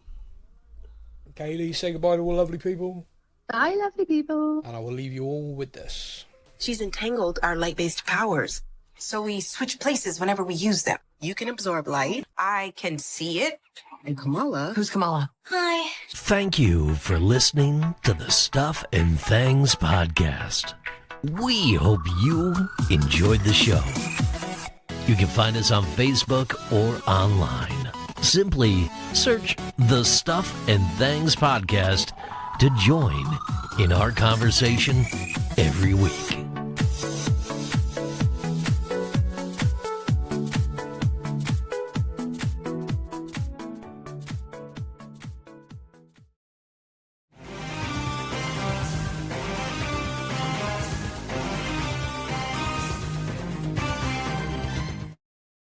S2: Kaylee, say goodbye to all the lovely people.
S4: Bye, lovely people.
S2: And I will leave you all with this.
S5: She's entangled our light-based powers, so we switch places whenever we use them. You can absorb light. I can see it. And Kamala... Who's Kamala? Hi.
S1: Thank you for listening to the Stuff and Things podcast. We hope you enjoyed the show. You can find us on Facebook or online. Simply search the Stuff and Things podcast to join in our conversation every week.